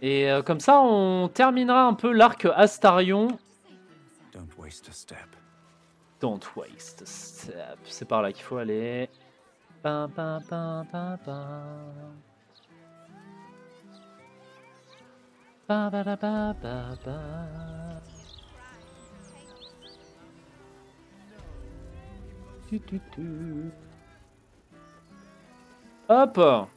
Et comme ça, on terminera un peu l'arc Astarion. Don't waste a step. Don't waste a step. C'est par là qu'il faut aller. Pam, pam, pam, pam, pam. Ba, ba, da, ba, ba, ba. Tu, tu, tu. Hop.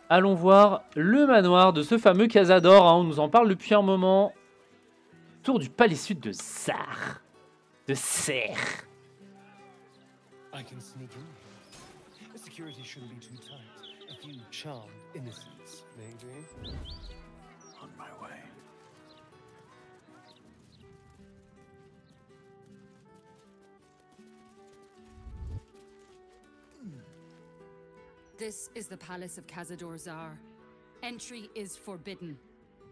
Allons voir le manoir de ce fameux Cazador. Hein, on nous en parle depuis un moment. Tour du palais sud de Zar. De Serre. I can sneak in. The security shouldn't be too tight. A few charmed innocents, maybe. On my way. This is the palace of Cazador Zar. Entry is forbidden.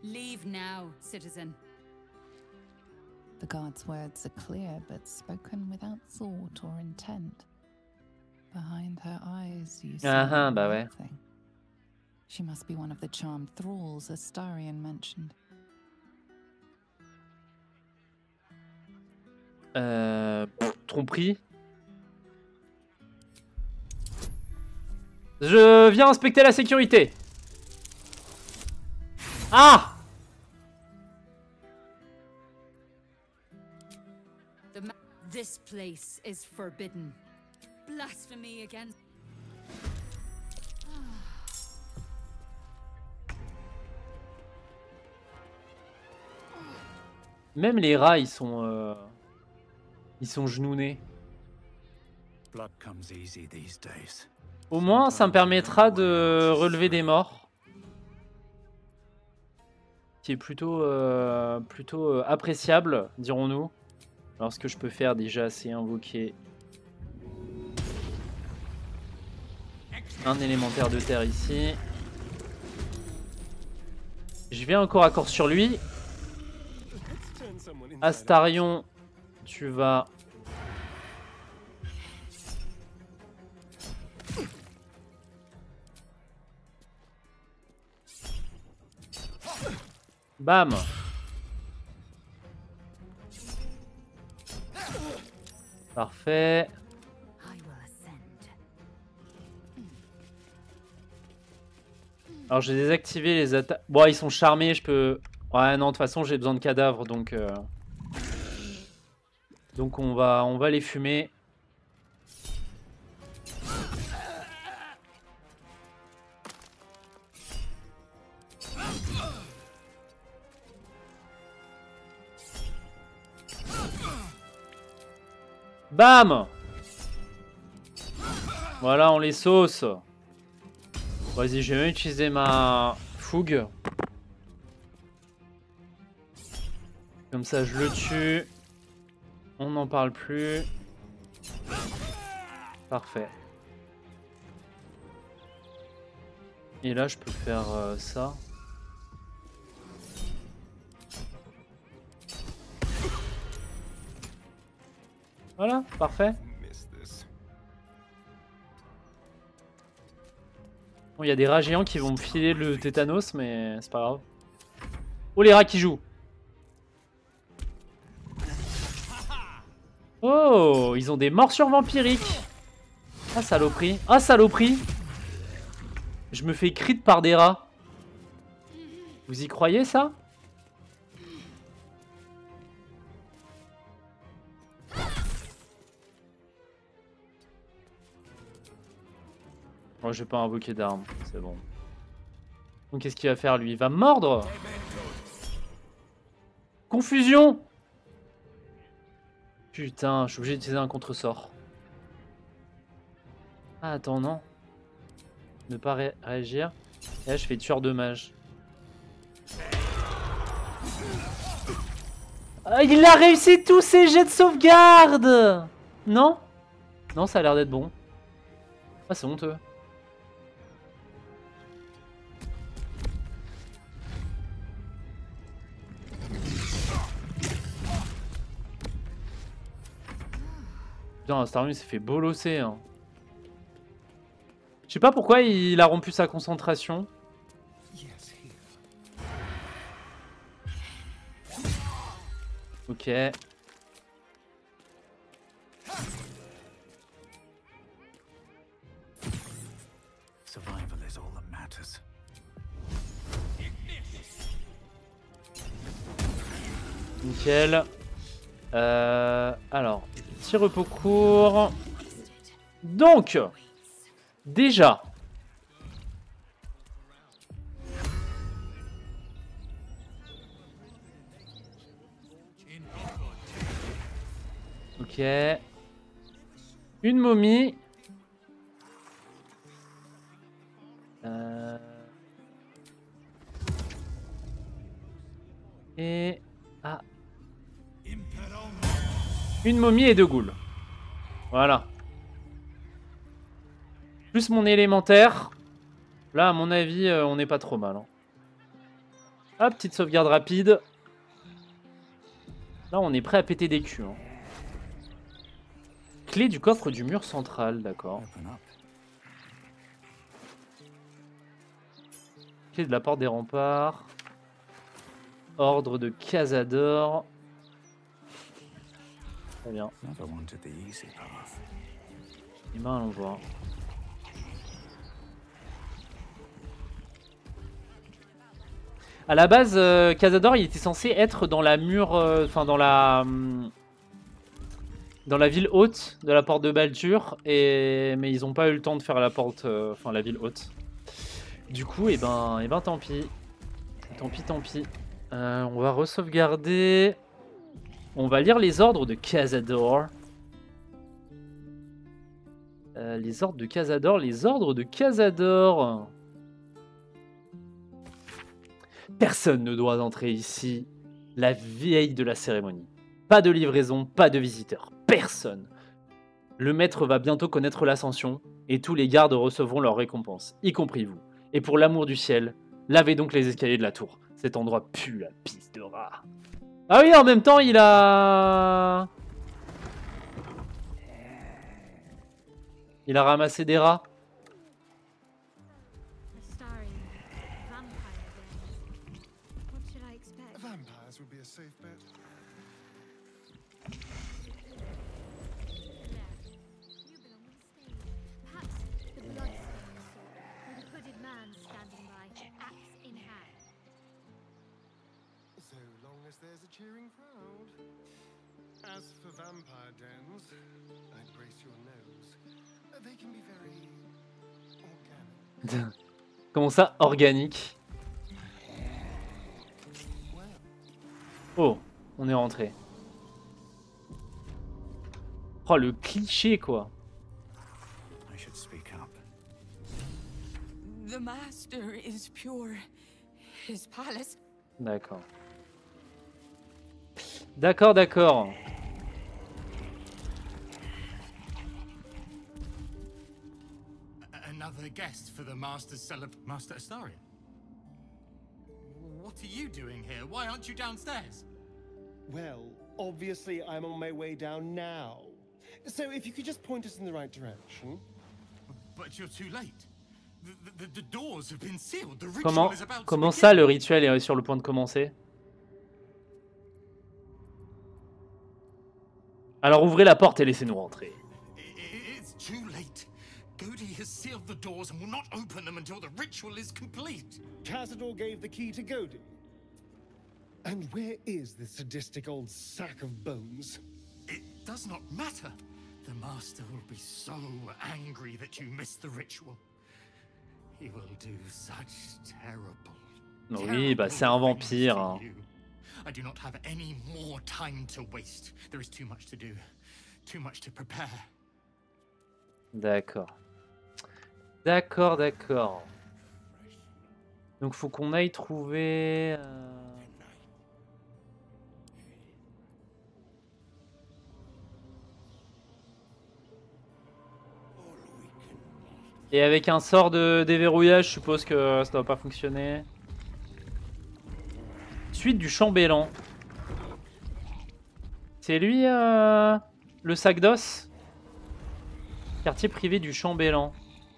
Leave now, citizen. The guard's words are clear, but spoken without thought or intent. Behind her eyes, you see Bah ouais. nothing. She must be one of the charmed thralls Astarion mentioned. Tromperie. Je viens inspecter la sécurité. Ah! This place is forbidden. Blasphemy against. Même les rats, ils sont genounés. Blood comes easy these days. Au moins, ça me permettra de relever des morts. Qui est plutôt appréciable, dirons-nous. Alors, ce que je peux faire déjà, c'est invoquer un élémentaire de terre ici. Je vais encore à corps sur lui. Astarion, tu vas... Bam. Parfait. Alors j'ai désactivé les attaques. Bon, ils sont charmés, je peux... Ouais, non, de toute façon, j'ai besoin de cadavres, donc... Donc on va les fumer. Bam! Voilà, on les sauce. Vas-y, je vais même utiliser ma fougue. Comme ça, je le tue. On n'en parle plus. Parfait. Et là, je peux faire ça. Voilà, parfait. Bon, il y a des rats géants qui vont me filer le tétanos, mais c'est pas grave. Oh, les rats qui jouent. Oh, ils ont des morsures vampiriques. Ah, saloperie. Ah, saloperie. Je me fais crit par des rats. Vous y croyez, ça? Oh, je vais pas invoquer d'armes, c'est bon. Donc qu'est-ce qu'il va faire lui? Il va mordre. Confusion. Putain, je suis obligé d'utiliser un contre-sort. Ah, attends, non. Ne pas réagir. Et là, je fais tueur de mage. Ah, il a réussi tous ses jets de sauvegarde. Non? Non, ça a l'air d'être bon. Ah, c'est honteux. Putain, Astarion s'est fait bolosser. Hein. Je sais pas pourquoi il a rompu sa concentration. Ok. Survival is all that matters. Nickel. Alors, petit repos court. Donc, déjà. Ok. Une momie. Et... Ah. Une momie et 2 ghouls. Voilà. Plus mon élémentaire. Là, à mon avis, on n'est pas trop mal. Hein. Ah, petite sauvegarde rapide. Là, on est prêt à péter des culs. Hein. Clé du coffre du mur central, d'accord. Clé de la porte des remparts. Ordre de Cazador. Très bien. Et ben, allons voir. À la base, Cazador, il était censé être dans la mur, enfin dans la ville haute de la porte de Baldur, mais ils n'ont pas eu le temps de faire la porte, enfin la ville haute. Du coup, et ben, tant pis, tant pis. On va re-sauvegarder. On va lire les ordres de Cazador. Les ordres de Cazador. Personne ne doit entrer ici la veille de la cérémonie. Pas de livraison, pas de visiteurs. Personne. Le maître va bientôt connaître l'ascension et tous les gardes recevront leur récompense, y compris vous. Et pour l'amour du ciel, lavez donc les escaliers de la tour. Cet endroit pue la pisse de rat. Ah oui, en même temps, il a ramassé des rats. Vampires would be a safe bet. So long as there's a cheering crowd. As for vampire dens, I'd brace your nose. They can be very organic. Comment ça, organique? Oh, on est rentré. Oh, le cliché, quoi. I should speak up. The master is pure. His palace. D'accord. D'accord. Another guest for the Master's Master Astarion? What are you doing here? Why aren't you downstairs? Well, obviously I'm on my way down now. So if you could just point us in the right direction. But you're too late. The doors have been sealed. The ritual is about to Comment begin. ça, le rituel est sur le point de commencer? Alors ouvrez la porte et laissez-nous rentrer. It's too late. Godi has sealed the doors and will not open them until the ritual is complete. Cazador gave the key to Godi. And where is this sadistic old sack of bones? It does not matter. The Master will be so angry that you missed the ritual. He will do such terrible. Oui, bah c'est un vampire. Hein. I do not have any more time to waste. There is too much to do, too much to prepare. D'accord. Donc faut qu'on aille trouver... Et avec un sort de déverrouillage, je suppose que ça doit pas fonctionner. Suite du chambellan. C'est lui le sac d'os? Quartier privé du chambellan.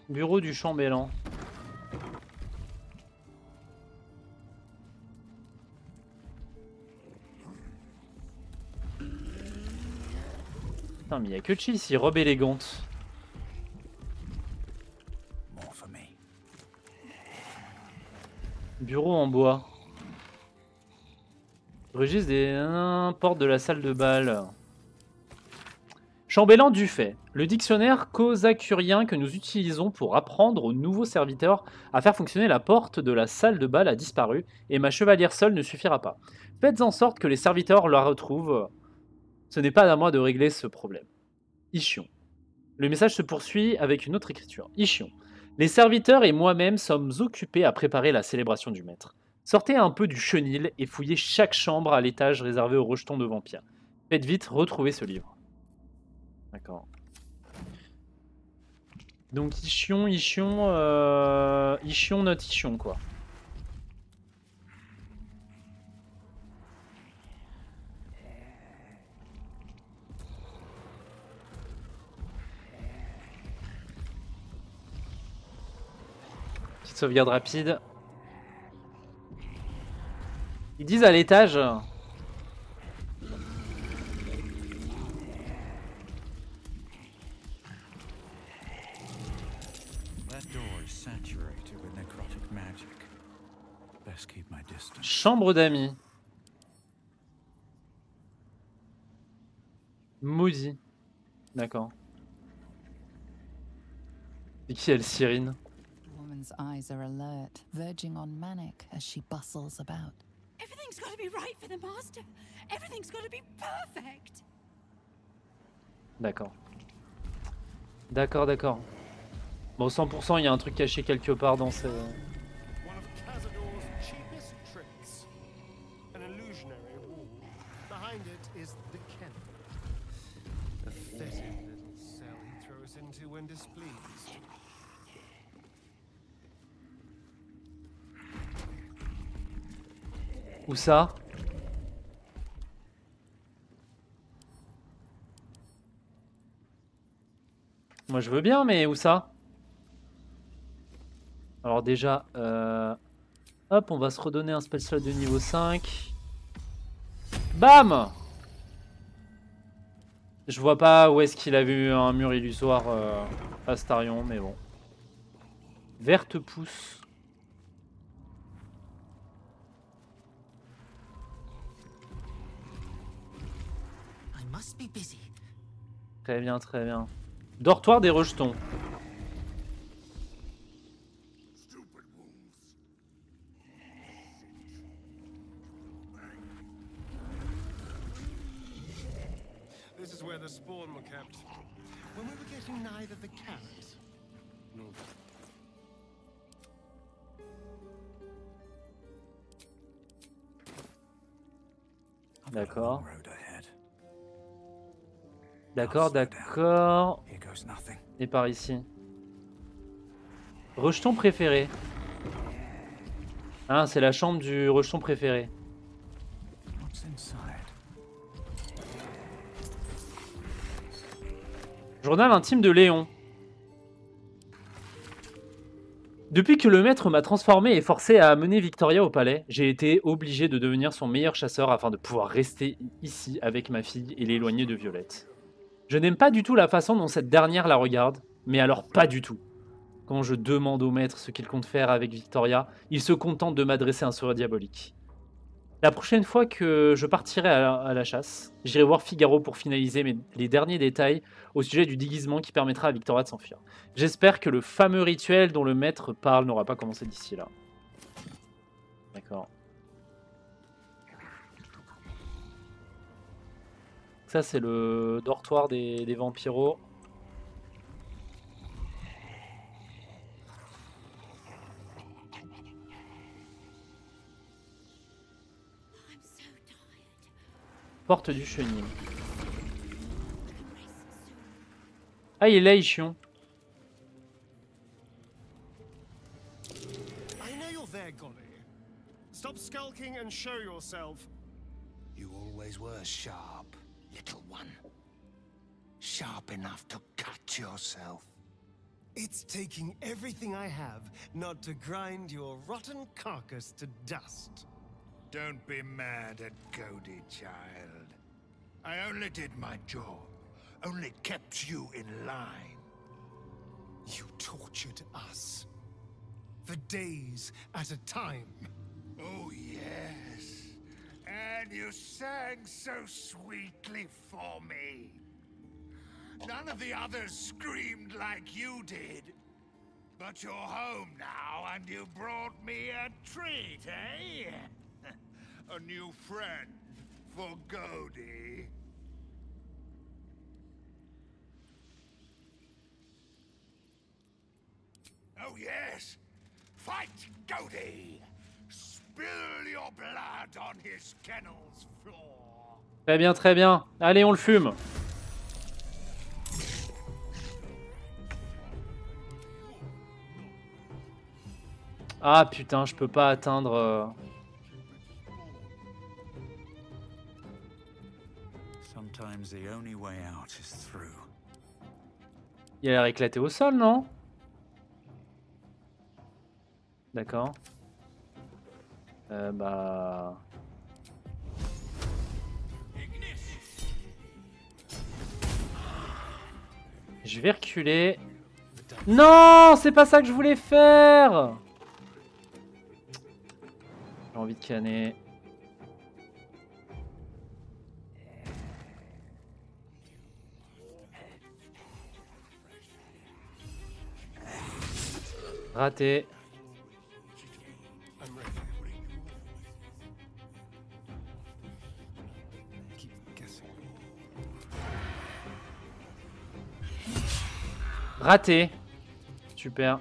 Bureau du chambellan. Putain, mais il y a que chi ici, robe élégante. More for me. Bureau en bois. Registre des portes de la salle de bal. Chambellan du fait. Le dictionnaire cosacurien que nous utilisons pour apprendre aux nouveaux serviteurs à faire fonctionner la porte de la salle de bal a disparu et ma chevalière seule ne suffira pas. Faites en sorte que les serviteurs la retrouvent. Ce n'est pas à moi de régler ce problème. Ishion. Le message se poursuit avec une autre écriture. Ishion. Les serviteurs et moi-même sommes occupés à préparer la célébration du maître. Sortez un peu du chenil et fouillez chaque chambre à l'étage réservé aux rejetons de vampires. Faites vite retrouver ce livre. D'accord. Donc Ishion, Ishion, Ishion, not Ishion, quoi. Petite sauvegarde rapide. Ils disent à l'étage. Chambre d'amis. Moody. D'accord. C'est qui elle, Cyrine? The woman's eyes are alert, verging on manic as she bustles about. Everything's got to be right for the master. Everything's got to be perfect. D'accord. D'accord, d'accord. Bon, 100%, il y a un truc caché quelque part dans ces... One of Cazador's cheapest tricks. An illusionary wall. Behind it is the kennel. A fetid little cell he throws into when displeased. Où ça? Moi je veux bien, mais où ça? Alors déjà, hop, on va se redonner un spell slot de niveau 5. Bam! Je vois pas où est-ce qu'il a vu un mur illusoire Astarion, mais bon. Verte pousse. I must be busy. Très bien, très bien. Dortoir des rejetons. This is where the spawn were kept. When we were getting neither the cat nor D'accord. Road ahead. D'accord, d'accord. Here goes nothing. Et par ici. Rejeton préféré. Ah, c'est la chambre du rejeton préféré. What's inside? Journal intime de Léon. Depuis que le maître m'a transformé et forcé à amener Victoria au palais, j'ai été obligé de devenir son meilleur chasseur afin de pouvoir rester ici avec ma fille et l'éloigner de Violette. Je n'aime pas du tout la façon dont cette dernière la regarde, mais alors pas du tout. Quand je demande au maître ce qu'il compte faire avec Victoria, il se contente de m'adresser un sourire diabolique. La prochaine fois que je partirai à la chasse, j'irai voir Figaro pour finaliser les derniers détails au sujet du déguisement qui permettra à Victoria de s'enfuir. J'espère que le fameux rituel dont le maître parle n'aura pas commencé d'ici là. D'accord. Ça, c'est le dortoir des vampiros. Porte du chenil. Ah, il est là, Ishion. I know you're there, Golly. Stop skulking and show yourself. You always were sharp, little one. Sharp enough to cut yourself. It's taking everything I have not to grind your rotten carcass to dust. Don't be mad at Cody, child. I only did my job. only kept you in line. You tortured us. For days at a time. Oh, yes. And you sang so sweetly for me. None of the others screamed like you did. But you're home now, and you brought me a treat, eh? A new friend for Godi. Oh, yes. Fight Godi. Spill your blood on his kennel's floor. Très bien, très bien. Allez, on le fume. Ah putain, je peux pas atteindre... Sometimes the only way out is through. Il a l'air éclaté au sol, non? D'accord. Bah... Je vais reculer. Non, c'est pas ça que je voulais faire. J'ai envie de canner. Raté. I'm ready. Keep guessing. Raté. Super.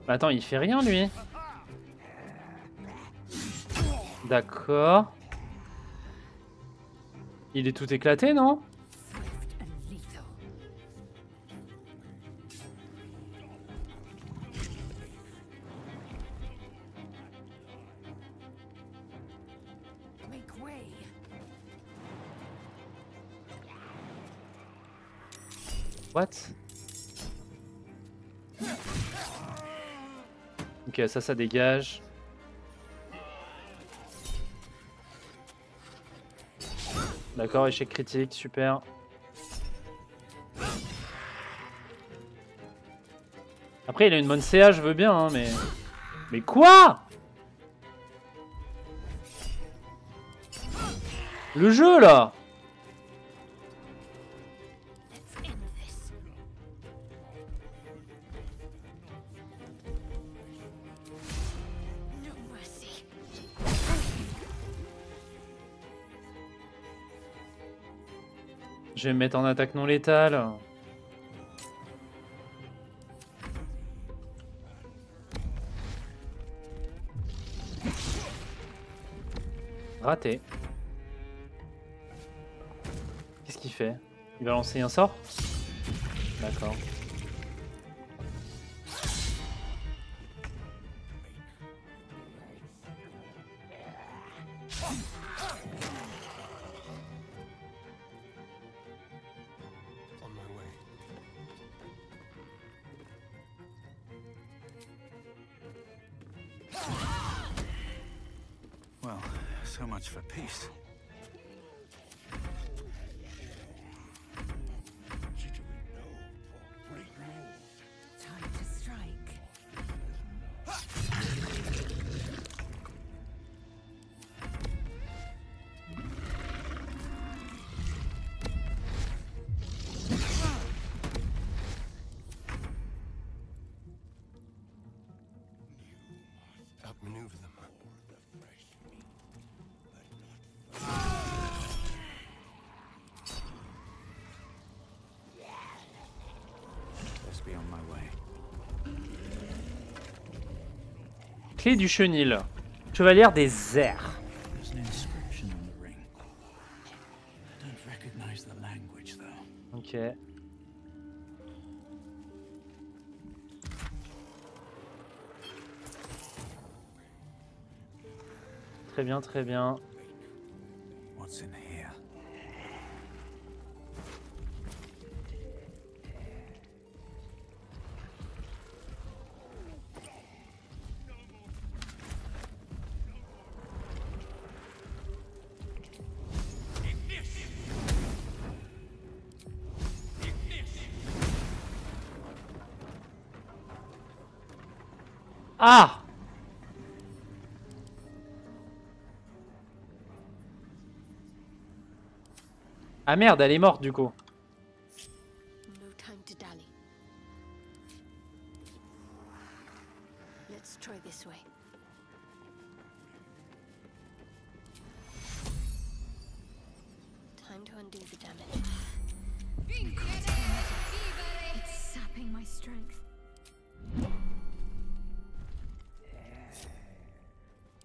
Attends, il fait rien lui. D'accord. Il est tout éclaté, non? Swift and lethal. Make way. What? Ok, ça dégage. D'accord, échec critique, super. Après, il a une bonne CA, je veux bien, hein, mais... Mais quoi? Le jeu, là! Let's end this. No mercy. Je vais me mettre en attaque non létale. Raté. Qu'est-ce qu'il fait? Il va lancer un sort? D'accord. On my way. Well, so much for peace. Time to strike. Outmaneuver them. Best be on my way. Clé du chenil. Chevalière des airs. There's an inscription on the ring. I don't recognize the language, though. Ok. Très bien, très bien. What's in here? Ah! Ah merde, elle est morte du coup. No time to dally. Let's try this way. Time to undo the damage. It's sapping my strength.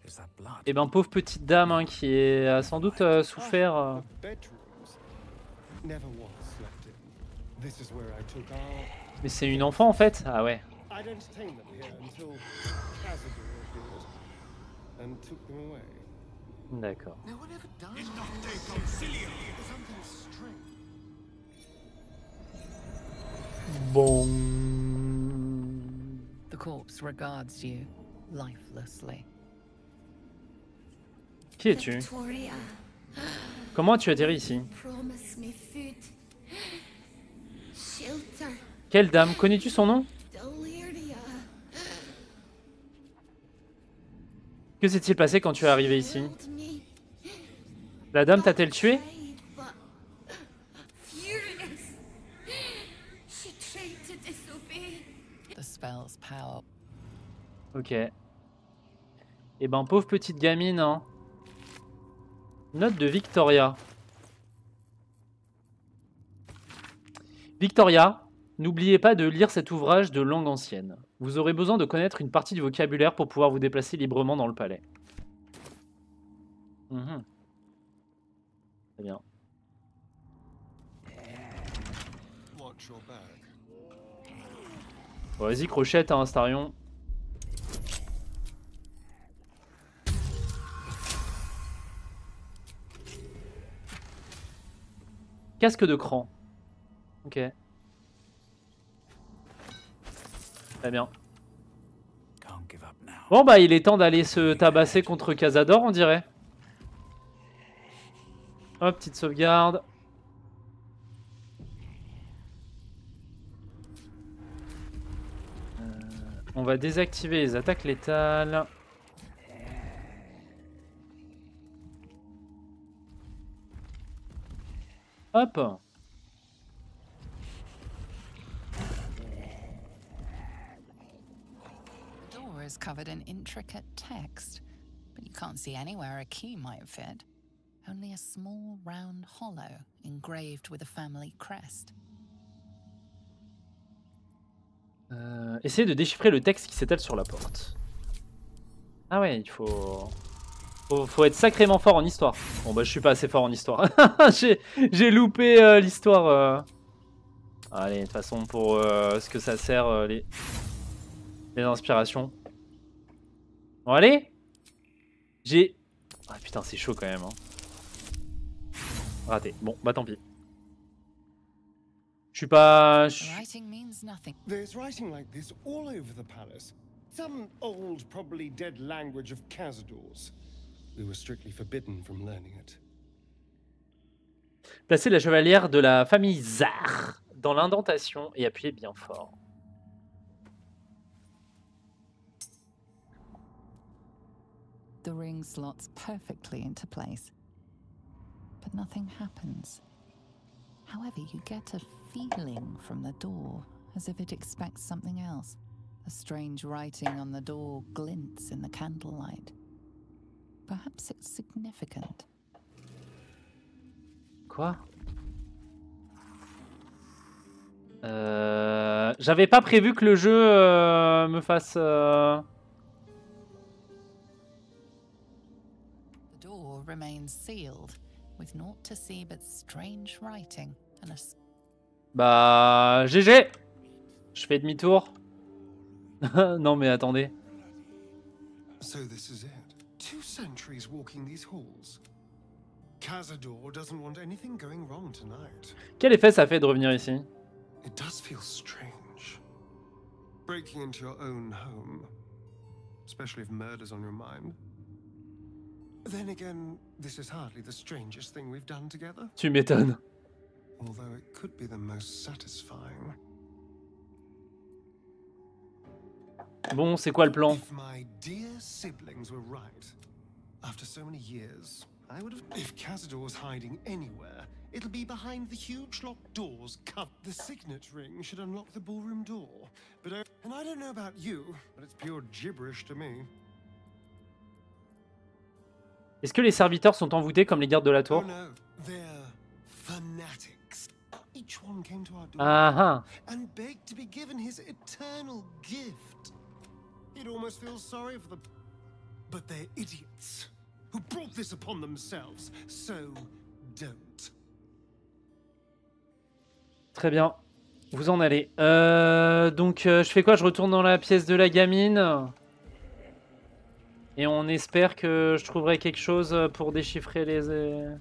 Is that blood? Eh ben pauvre petite dame hein, qui a sans doute souffert. The bedrooms never was slept in. This is where I took our. Mais c'est une enfant en fait? Ah ouais. I'd entertained them here until Cazador appeared and took them away. D'accord. No one ever died. In Nocte Concilium. Something strange. Bon. The corpse regards you lifelessly. Qui es-tu? Victoria, Comment as-tu atterri ici? promise me food, shelter, Quelle dame? Connais-tu son nom? Deliria. Que s'est-il passé quand tu es arrivé ici? Killed me. La dame t'a-t-elle tué? Tried, but furious. She tried to disobey. The spell's power. Ok. Eh ben pauvre petite gamine hein. Note de Victoria. Victoria, n'oubliez pas de lire cet ouvrage de langue ancienne. Vous aurez besoin de connaître une partie du vocabulaire pour pouvoir vous déplacer librement dans le palais. Mhm. Très bien. Watch your back. Bon, vas-y, crochette, hein, Astarion. Casque de cran. Ok. Très bien. Can't give up now. Bon bah il est temps d'aller se tabasser contre Cazador on dirait. Hop, petite sauvegarde. On va désactiver les attaques létales. Hop. The door is covered in intricate text, but you can't see anywhere a key might fit. Only a small round hollow engraved with a family crest. Essayez de déchiffrer le texte qui s'étale sur la porte. Ah ouais, il faut être sacrément fort en histoire. Bon bah je suis pas assez fort en histoire. J'ai loupé l'histoire. Allez, de toute façon pour ce que ça sert les inspirations. Bon allez. Ah putain c'est chaud quand même. Hein. Raté. Bon bah tant pis. Je suis pas... Writing means nothing. There's writing like this all over the palace. Some old, probably dead language of Cazador's. We were strictly forbidden from learning it. Placez la chevalière de la famille Zar dans l'indentation et appuyez bien fort. The ring slots perfectly into place. But nothing happens. However, you get a feeling from the door, as if it expects something else. The strange writing on the door glints in the candlelight. Perhaps it's significant. Quoi? J'avais pas prévu que le jeu me fasse... The door remains sealed, with naught to see but strange writing and a... Bah... GG. Je fais demi-tour. Non mais attendez. So this is it. 2 sentries walking these halls. Cazador doesn't want anything going wrong tonight. Quel effet ça fait de revenir ici? It does feel strange. Breaking into your own home. Especially if murder's on your mind. Then again, this is hardly the strangest thing we've done together. Tu m'étonnes. Although it could be the most satisfying. Bon, c'est quoi le plan? If my dear siblings were right, after so many years, I would have. If Cazador's hiding anywhere, it'll be behind the huge locked doors. Cut. The signet ring should unlock the ballroom door. But and I don't know about you, but it's pure gibberish to me. Est-ce que les serviteurs sont envoûtés comme les gardes de la Oh tour? no, they're fanatics. Each one came to our door Ah ah. and begged to be given his eternal gift. You'd almost feel sorry for them. But they're idiots who brought this upon themselves, so don't. Très bien. Vous en allez. Donc, je fais quoi? Je retourne dans la pièce de la gamine. Et on espère que je trouverai quelque chose pour déchiffrer les...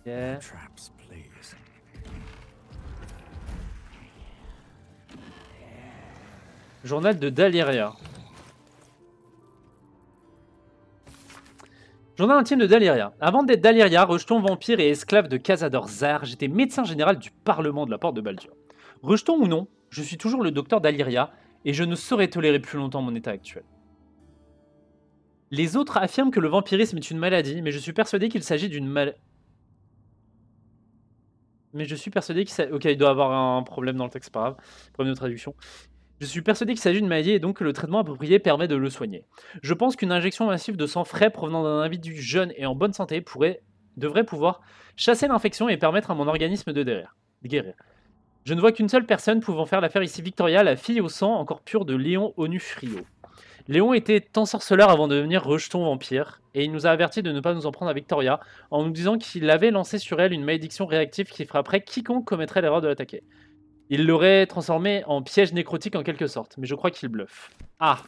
Yeah. Traps, please. Journal de Daliria. Journal intime de Daliria. Avant d'être Daliria, rejeton vampire et esclave de Cazador Zar, j'étais médecin général du Parlement de la Porte de Baldur. Rejeton ou non, je suis toujours le docteur Daliria et je ne saurais tolérer plus longtemps mon état actuel. Les autres affirment que le vampirisme est une maladie, mais je suis persuadé qu'il s'agit d'une maladie. Mais je suis persuadé qu'il s'agit... Ok, il doit avoir un problème dans le texte, c'est pas grave. Problème de traduction. Je suis persuadé qu'il s'agit d'une maladie et donc que le traitement approprié permet de le soigner. Je pense qu'une injection massive de sang frais provenant d'un individu jeune et en bonne santé devrait pouvoir chasser l'infection et permettre à mon organisme de guérir. Je ne vois qu'une seule personne pouvant faire l'affaire ici, Victoria, la fille au sang encore pur de Léon Onufrio. Léon était ensorceleur avant de devenir rejeton vampire, et il nous a avertis de ne pas nous en prendre à Victoria, en nous disant qu'il avait lancé sur elle une malédiction réactive qui frapperait quiconque commettrait l'erreur de l'attaquer. Il l'aurait transformé en piège nécrotique en quelque sorte, mais je crois qu'il bluffe. Ah!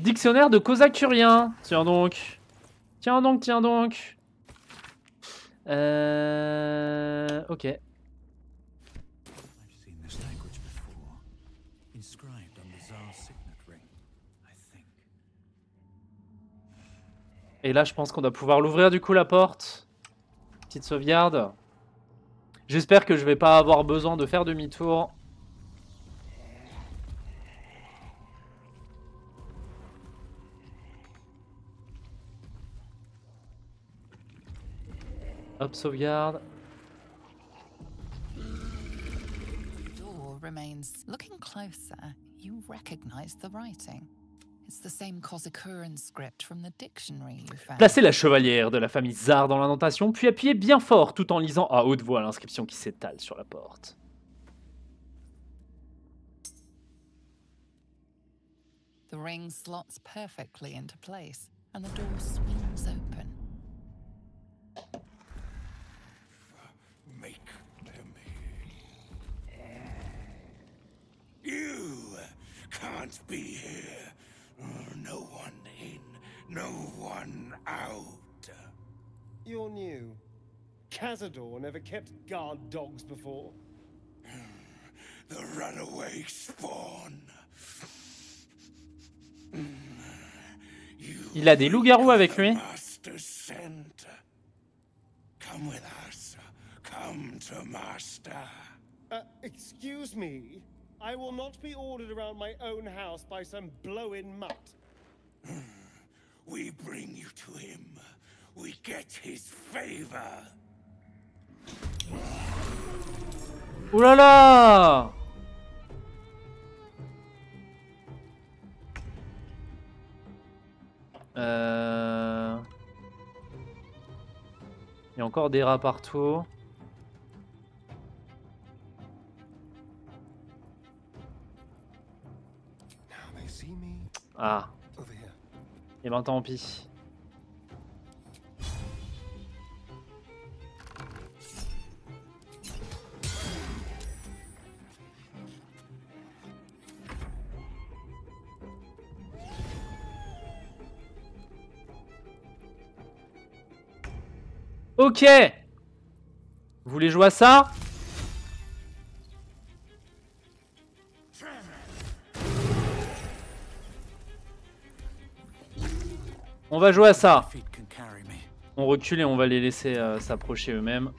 Dictionnaire de Cosacurien. Tiens donc. Tiens donc, tiens donc. Ok. Et là, je pense qu'on doit pouvoir l'ouvrir du coup la porte. Petite sauvegarde. J'espère que je vais pas avoir besoin de faire demi-tour. Hop, sauvegarde. Door remains. Looking closer, you recognize the writing. It's the same Kozakuran script from the dictionary you found. Placez la chevalière de la famille Zar dans l'indentation, puis appuyez bien fort tout en lisant à haute voix l'inscription qui s'étale sur la porte. The ring slots perfectly into place, and the door swings open. Make them hear. You can't be here. No one in, no one out. You're new. Cazador never kept guard dogs before. The runaway spawn. Il a des loups-garous avec lui. Come with us. Come to Master. Excuse me. I will not be ordered around my own house by some blow-in mutt. We bring you to him. We get his favor. Ouh là là! Il y a encore des rats partout. they see me Ah, over here. et ben tant pis. Ok. Vous voulez jouer à ça? On va jouer à ça. Feet can carry me. On recule et on va les laisser s'approcher eux-mêmes.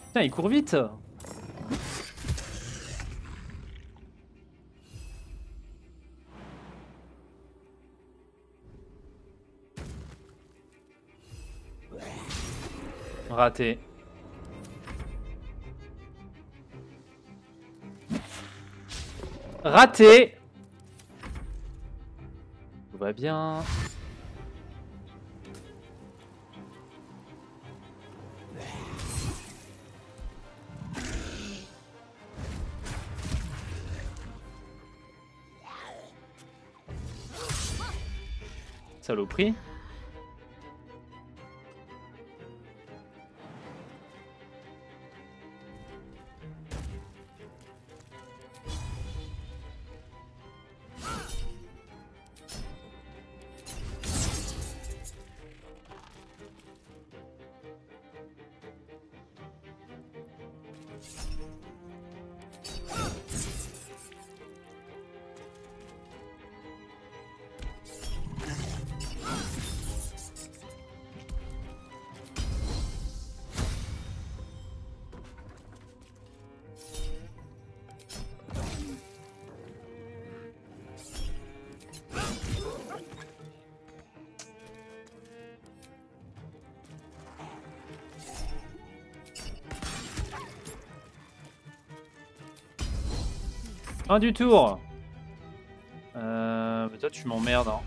Putain, il court vite. Raté. Raté. Tout va bien. Saloperie. Fin du tour. Mais toi tu m'emmerdes. Hein.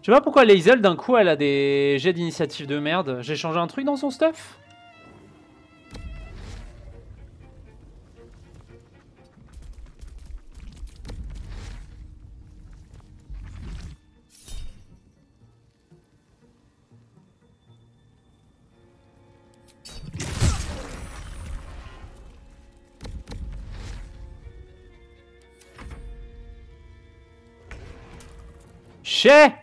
Je sais pas pourquoi Lae'zel d'un coup elle a des jets d'initiative de merde. J'ai changé un truc dans son stuff? Chais!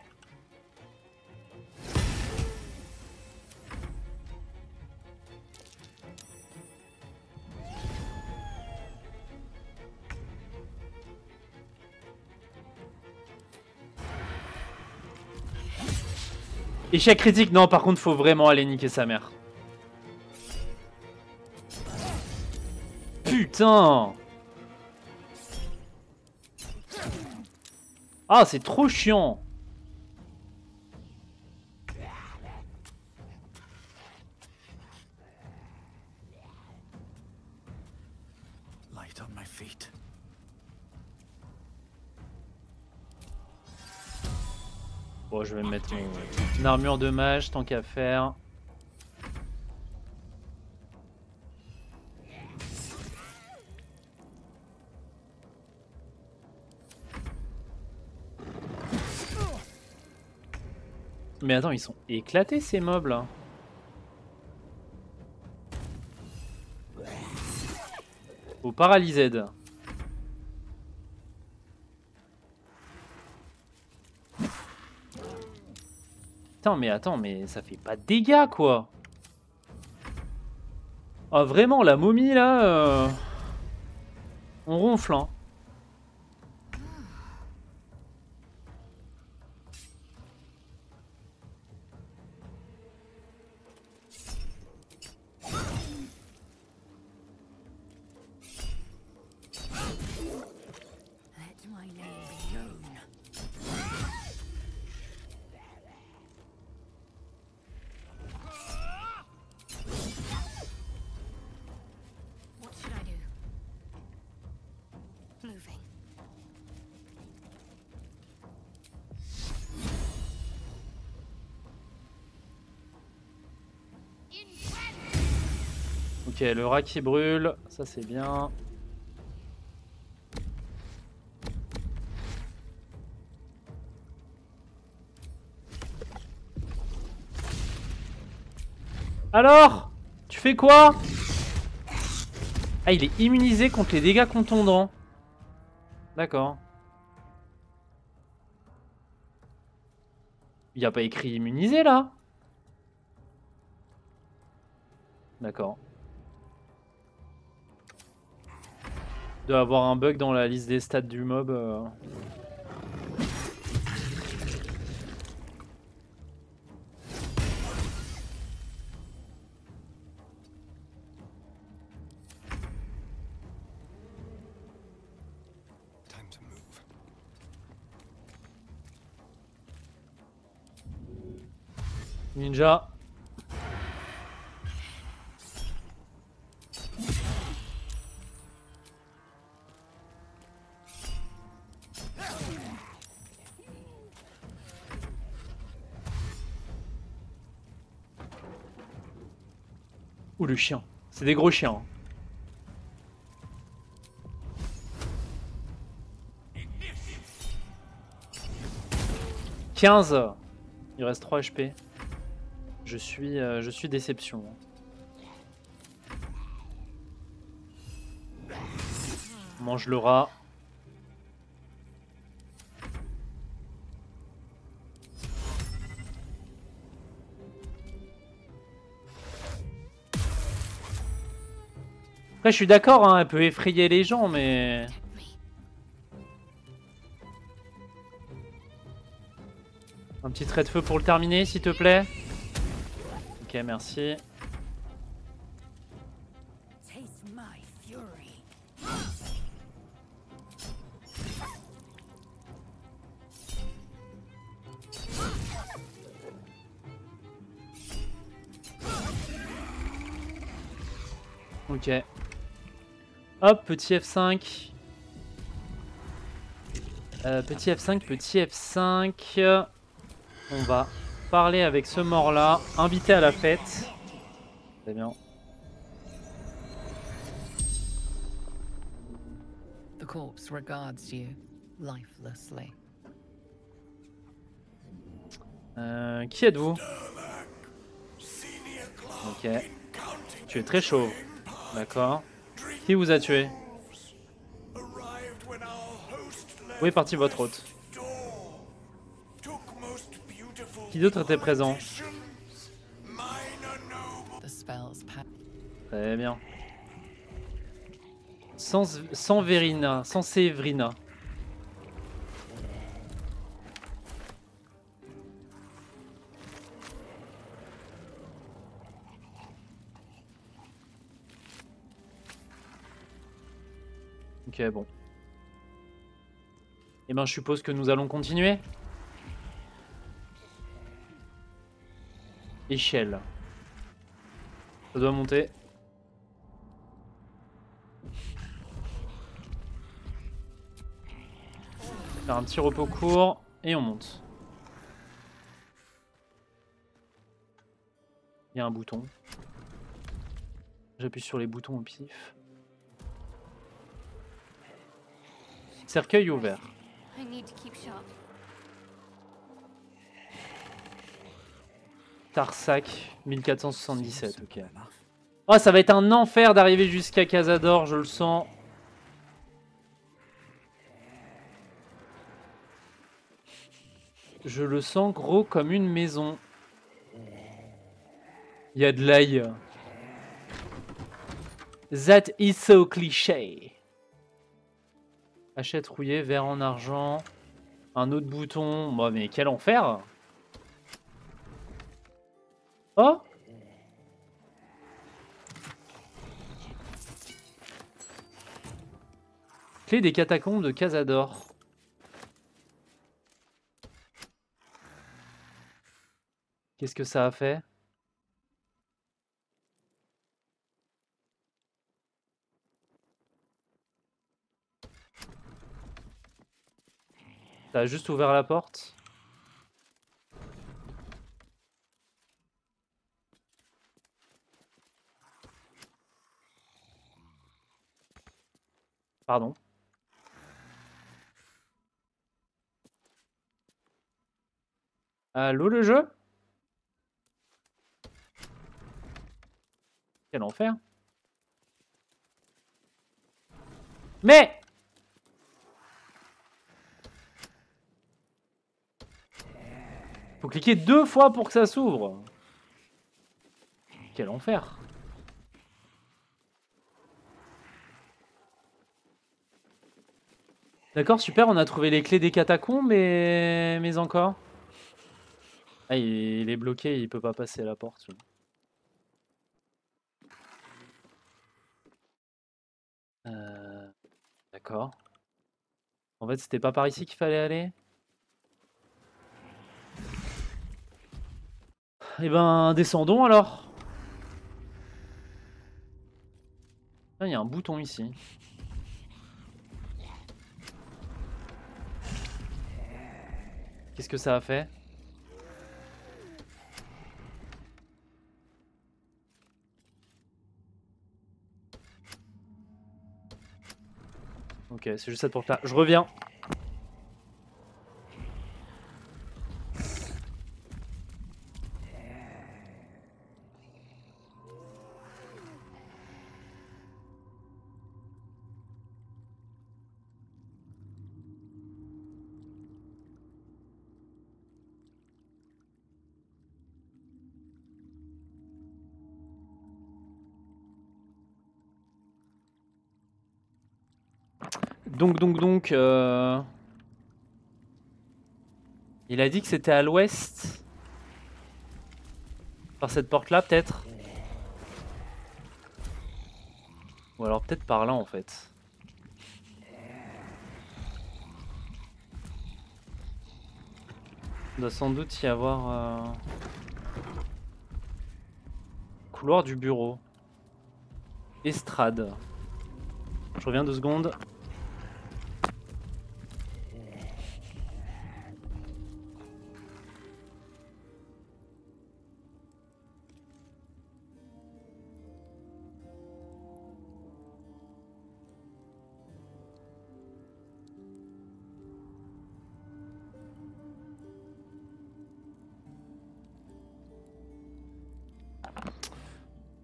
Échec critique, non, par contre, faut vraiment aller niquer sa mère. Putain! Ah, c'est trop chiant! Light on my feet. Bon, je vais me mettre une armure de mage tant qu'à faire. Mais attends, ils sont éclatés ces mobs là. Au paralysed. Putain, mais attends, mais ça fait pas de dégâts quoi. Ah vraiment, la momie là, on ronfle hein. Ok, le rat qui brûle, ça c'est bien. Alors, tu fais quoi? Ah, il est immunisé contre les dégâts contondants. D'accord. Il n'y a pas écrit immunisé là? D'accord. Il doit avoir un bug dans la liste des stats du mob. Time to move. Ninja. Ouh, le chien. C'est des gros chiens. 15. Il reste 3 HP. Je suis déception. Mange le rat. Après, je suis d'accord, hein, elle peut effrayer les gens, mais... Un petit trait de feu pour le terminer, s'il te plaît. Ok, merci. Ok. Hop, petit F5. Petit F5, petit F5. On va parler avec ce mort-là. Invité à la fête. Très bien. The corpse regards you lifelessly. Qui êtes-vous? Ok. Tu es très chauve. D'accord. Qui vous a tué? Où est parti votre hôte? Qui d'autre était présent? Très bien. Sans Verina, sans Sévrina. Ok, bon. Eh ben, je suppose que nous allons continuer. Échelle. Ça doit monter. Faire un petit repos court et on monte. Il y a un bouton. J'appuie sur les boutons au pif. Cercueil ouvert. I need to keep sharp. Tarsac 1477, ok. Oh, ça va être un enfer d'arriver jusqu'à Cazador, je le sens. Je le sens gros comme une maison. Il y a de l'ail. That is so cliché. Hachette rouillée, verre en argent. Un autre bouton. Bon, mais quel enfer! Oh! Clé des catacombes de Cazador. Qu'est-ce que ça a fait? Ça a juste ouvert la porte. Pardon. Allô le jeu? Quel enfer. Mais faut cliquer 2 fois pour que ça s'ouvre. Quel enfer. D'accord, super, on a trouvé les clés des catacombes, mais encore. Ah, il est bloqué, il peut pas passer à la porte. D'accord. En fait, c'était pas par ici qu'il fallait aller. Eh ben, descendons alors. Ah, il y a un bouton ici. Qu'est-ce que ça a fait? Ok, c'est juste cette porte-là. Je reviens. Donc, il a dit que c'était à l'ouest. Par cette porte-là, peut-être. Ou alors peut-être par là, en fait. Il doit sans doute y avoir... Couloir du bureau. Estrade. Je reviens 2 secondes.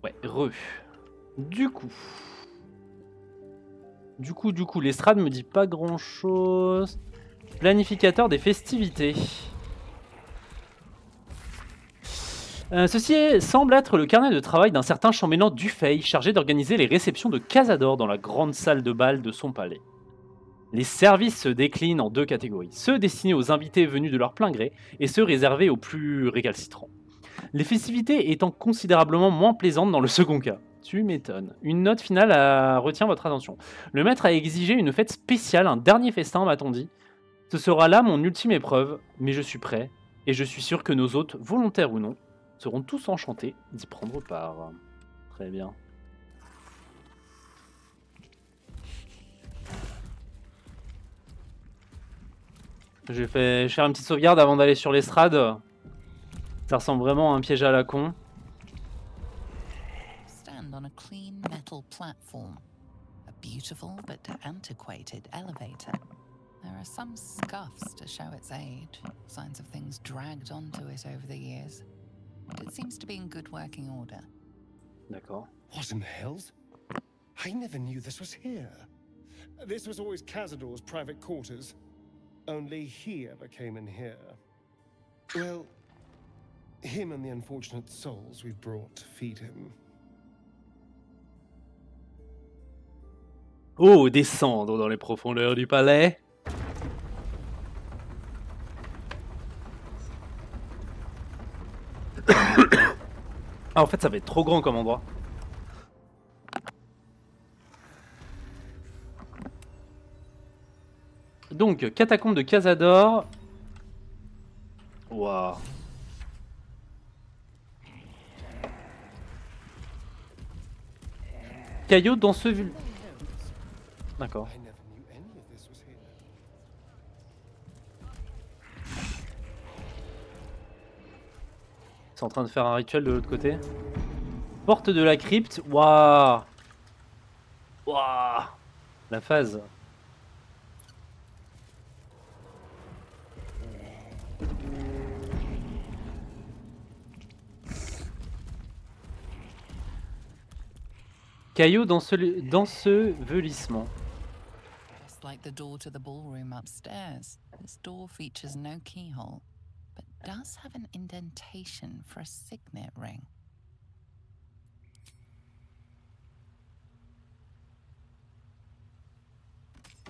Ouais, Du coup, l'estrade me dit pas grand chose. Planificateur des festivités. Ceci semble être le carnet de travail d'un certain chambellan Dufay, chargé d'organiser les réceptions de Cazador dans la grande salle de bal de son palais. Les services se déclinent en 2 catégories, ceux destinés aux invités venus de leur plein gré et ceux réservés aux plus récalcitrants. Les festivités étant considérablement moins plaisantes dans le second cas. Tu m'étonnes. Une note finale retient votre attention. Le maître a exigé une fête spéciale, un dernier festin, m'a-t-on dit. Ce sera là mon ultime épreuve, mais je suis prêt, et je suis sûr que nos hôtes, volontaires ou non, seront tous enchantés d'y prendre part. Très bien. Je vais faire une petite sauvegarde avant d'aller sur l'estrade. Ça ressemble vraiment à un piège à la con. Stand on a clean metal platform. A beautiful but antiquated elevator. There are some scuffs to show its age, signs of things dragged onto it over the years. But it seems to be in good working order. D'accord. What in hell's? I never knew this was here. This was always Cazador's private quarters. Only he ever came in here. Well, him and the unfortunate souls we brought to feed him. Oh, descendre dans les profondeurs du palais. Ah, en fait, ça va être trop grand comme endroit. Donc, catacombe de Cazador. Waouh. Caillot dans ce vul. D'accord. I never knew any of this was here. C'est en train de faire un rituel de l'autre côté. Porte de la crypte. Waouh. Waouh. La phase. Caillou d'ensevelissement. Just like the door to the ballroom upstairs, this door features no keyhole, but does have an indentation for a signet ring.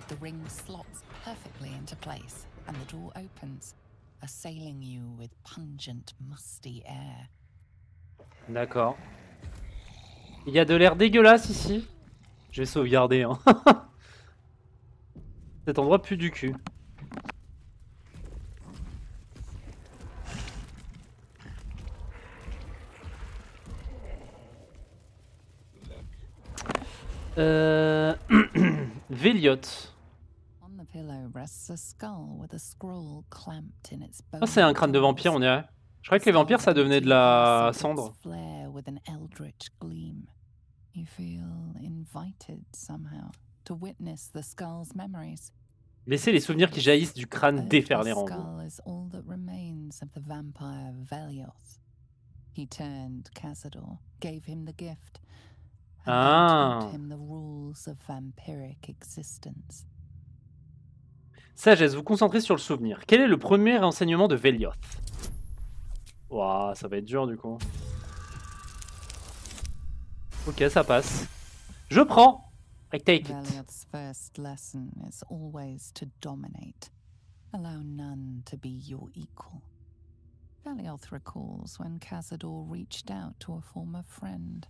The ring slots perfectly into place, and the door opens, assailing you with pungent, musty air. D'accord. Il y a de l'air dégueulasse ici. Je vais sauvegarder. Hein. Cet endroit pue du cul. Véliot. Ah, c'est un crâne de vampire, on dirait. Je croyais que les vampires, ça devenait de la cendre. Laissez les souvenirs qui jaillissent du crâne déferler en vous. Ah. Sagesse, vous concentrez sur le souvenir. Quel est le premier enseignement de Velioth? Ouah, ça va être dur du coup. Ok, ça passe. Je prends. I take it. Velioth's first lesson is always to dominate. Allow none to be your equal. Velioth recalls when Cazador reached out to a former friend.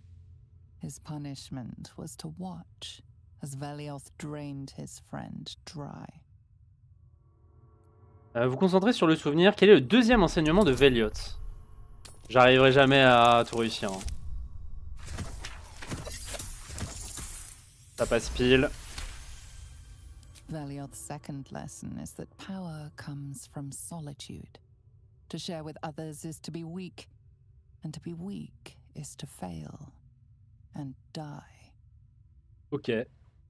His punishment was to watch as Velioth drained his friend dry. Vous concentrez sur le souvenir. Quel est le deuxième enseignement de Velioth? J'arriverai jamais à tout réussir. Hein. Ça passe pile. Velioth's second lesson is that power comes from solitude. To share with others is to be weak, and to be weak is to fail and die. Ok.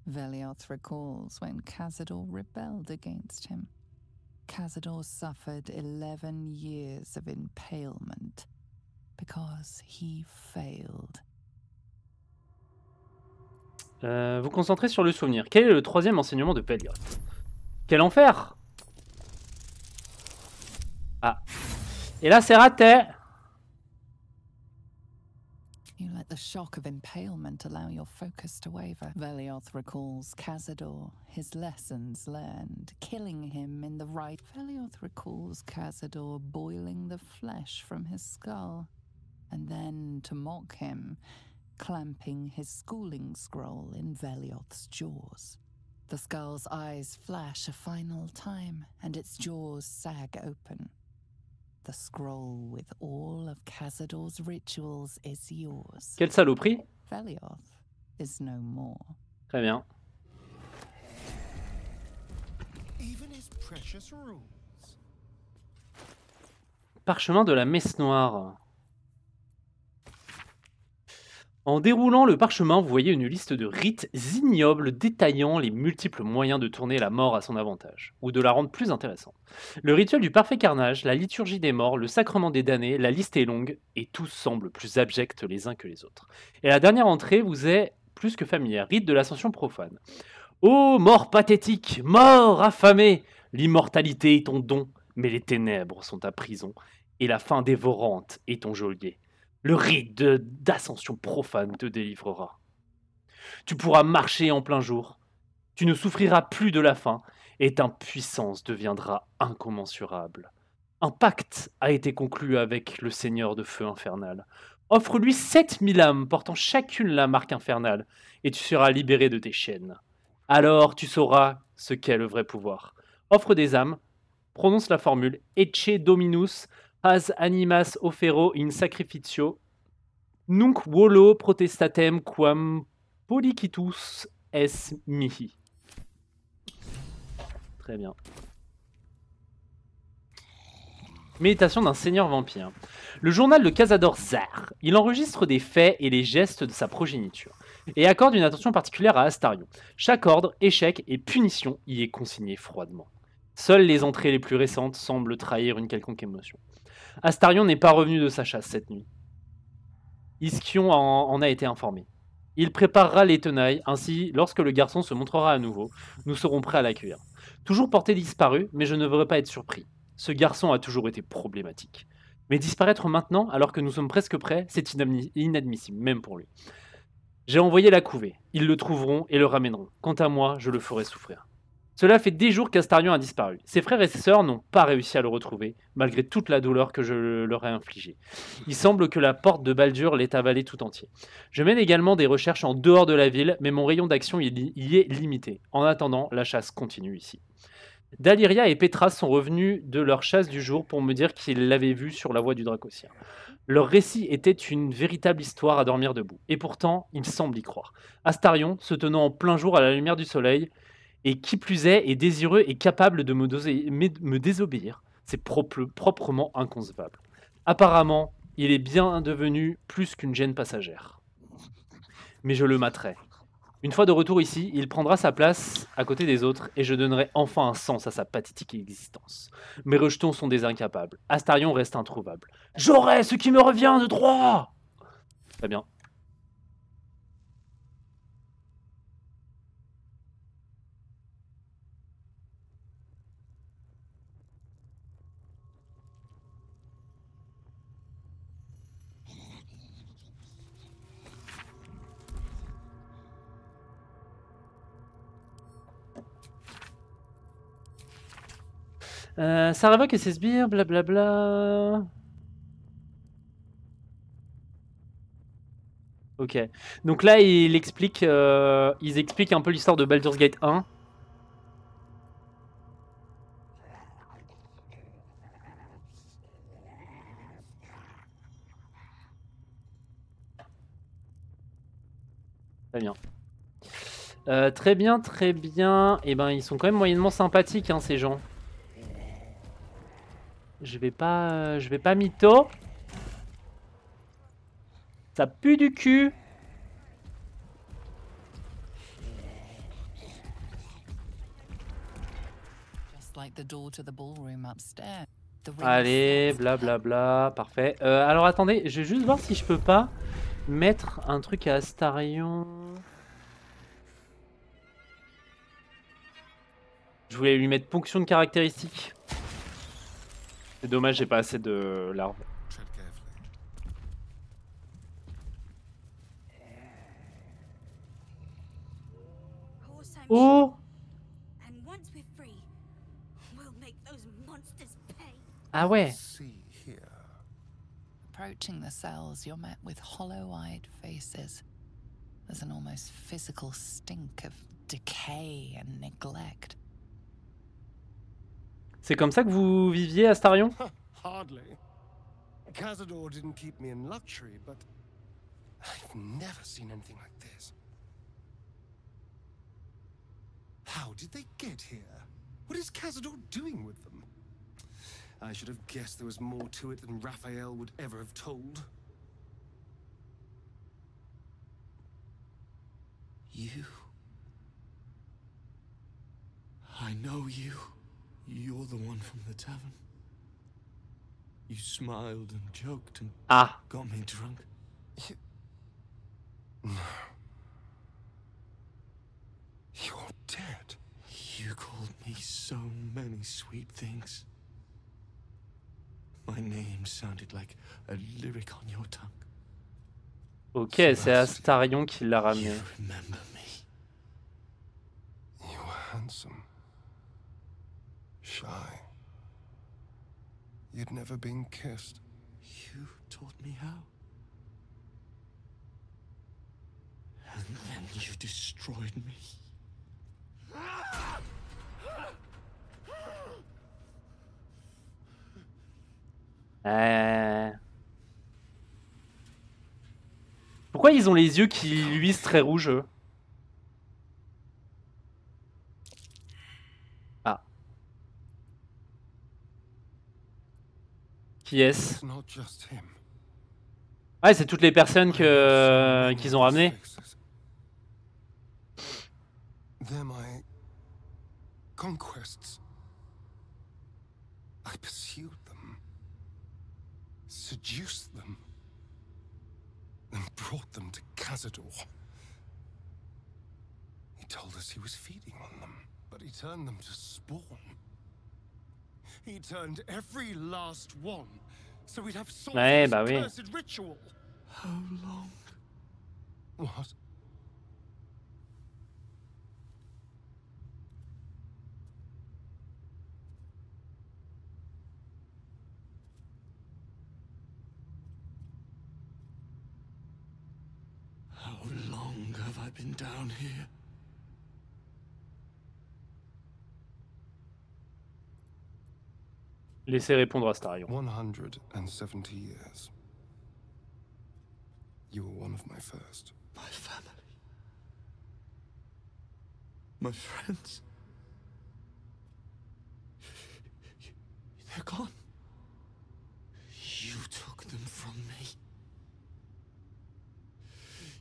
Velioth recalls when Cazador rebelled against him. Cazador suffered 11 years of impalement because he failed. Vous concentrez sur le souvenir. Quel est le troisième enseignement de Velioth? Quel enfer! Ah. Et là, c'est raté! You let the shock of impalement allow your focus to waver. Velioth recalls Cazador, his lessons learned, killing him in the right. Velioth recalls Cazador boiling the flesh from his skull, and then, to mock him, clamping his schooling scroll in Velioth's jaws. The skull's eyes flash a final time, and its jaws sag open. The scroll with all of Cazador's rituals is yours. Quelle saloperie! Velioth is no more. Très bien. Even his precious rules. Parchemin de la messe noire. En déroulant le parchemin, vous voyez une liste de rites ignobles détaillant les multiples moyens de tourner la mort à son avantage, ou de la rendre plus intéressante. Le rituel du parfait carnage, la liturgie des morts, le sacrement des damnés, la liste est longue, et tous semblent plus abjects les uns que les autres. Et la dernière entrée vous est plus que familière, rite de l'ascension profane. Ô mort pathétique, mort affamée, l'immortalité est ton don, mais les ténèbres sont ta prison, et la faim dévorante est ton geôlier. Le rite d'ascension profane te délivrera. Tu pourras marcher en plein jour, tu ne souffriras plus de la faim, et ta puissance deviendra incommensurable. Un pacte a été conclu avec le Seigneur de Feu infernal. Offre-lui 7000 âmes portant chacune la marque infernale, et tu seras libéré de tes chaînes. Alors tu sauras ce qu'est le vrai pouvoir. Offre des âmes, prononce la formule Ecce Dominus as animas offero in sacrificio, nunc volo protestatem quam policitus es mihi. Très bien. Méditation d'un seigneur vampire. Le journal de Cazador Zar. Il enregistre des faits et les gestes de sa progéniture et accorde une attention particulière à Astarion. Chaque ordre, échec et punition y est consigné froidement. Seules les entrées les plus récentes semblent trahir une quelconque émotion. Astarion n'est pas revenu de sa chasse cette nuit. Iskion en a été informé. Il préparera les tenailles, ainsi, lorsque le garçon se montrera à nouveau, nous serons prêts à l'accueillir. Toujours porté disparu, mais je ne devrais pas être surpris. Ce garçon a toujours été problématique. Mais disparaître maintenant, alors que nous sommes presque prêts, c'est inadmissible, même pour lui. J'ai envoyé la couvée. Ils le trouveront et le ramèneront. Quant à moi, je le ferai souffrir. Cela fait des jours qu'Astarion a disparu. Ses frères et ses sœurs n'ont pas réussi à le retrouver, malgré toute la douleur que je leur ai infligée. Il semble que la porte de Baldur l'ait avalé tout entier. Je mène également des recherches en dehors de la ville, mais mon rayon d'action y est limité. En attendant, la chasse continue ici. Daliria et Petras sont revenus de leur chasse du jour pour me dire qu'ils l'avaient vu sur la voie du Dracossia. Leur récit était une véritable histoire à dormir debout. Et pourtant, ils semblent y croire. Astarion, se tenant en plein jour à la lumière du soleil, et qui plus est désireux et capable de me désobéir, c'est proprement inconcevable. Apparemment, il est bien devenu plus qu'une gêne passagère. Mais je le materai. Une fois de retour ici, il prendra sa place à côté des autres et je donnerai enfin un sens à sa pathétique existence. Mes rejetons sont des incapables. Astarion reste introuvable. J'aurai ce qui me revient de droit! Très bien. Ça révoque et ses sbires, blablabla. Ok. Donc là, ils expliquent un peu l'histoire de Baldur's Gate 1. Très bien. Très bien, très bien. Et ben, ils sont quand même moyennement sympathiques, hein, ces gens. Je vais pas mytho. Ça pue du cul. Allez, blablabla, parfait. Alors attendez, je vais juste voir si je peux pas mettre un truc à Astarion. Je voulais lui mettre ponction de caractéristiques. C'est dommage, j'ai pas assez de larves. Oh! Ah ouais. Approaching the cells, you're met with hollow-eyed faces. There's an almost physical stink of decay and neglect. C'est comme ça que vous viviez, Astarion? Hardly. Cazador didn't keep me in luxury, but I've never seen anything like this. How did they get here? What is Cazador doing with them? I should have guessed there was more to it than Raphael would ever have told. You. I know you. You're the one from the tavern. You smiled and joked and got me drunk. You're dead. You called me so many sweet things. My name sounded like a lyric on your tongue. Ok, c'est Astarion qui l'a ramené. You remember me. You were handsome. Shy. You'd never been kissed. You taught me how. And then you destroyed me. Pourquoi ils ont les yeux qui luisent très rouges, eux? Ah. Qui est-ce? It's not just him. Ouais, c'est toutes les personnes qu'ils ont ramenées. They're my conquests. I pursued them, seduced them, and brought them to Cazador. He told us he was feeding on them, but he turned them to spawn. He turned every last one, so we'd have solved Ouais, this bah oui. cursed ritual. How long? What? How long have I been down here? Laissez répondre Astarion. 170 years. You were one of my first. My family. My friends. They're gone. You took them from me.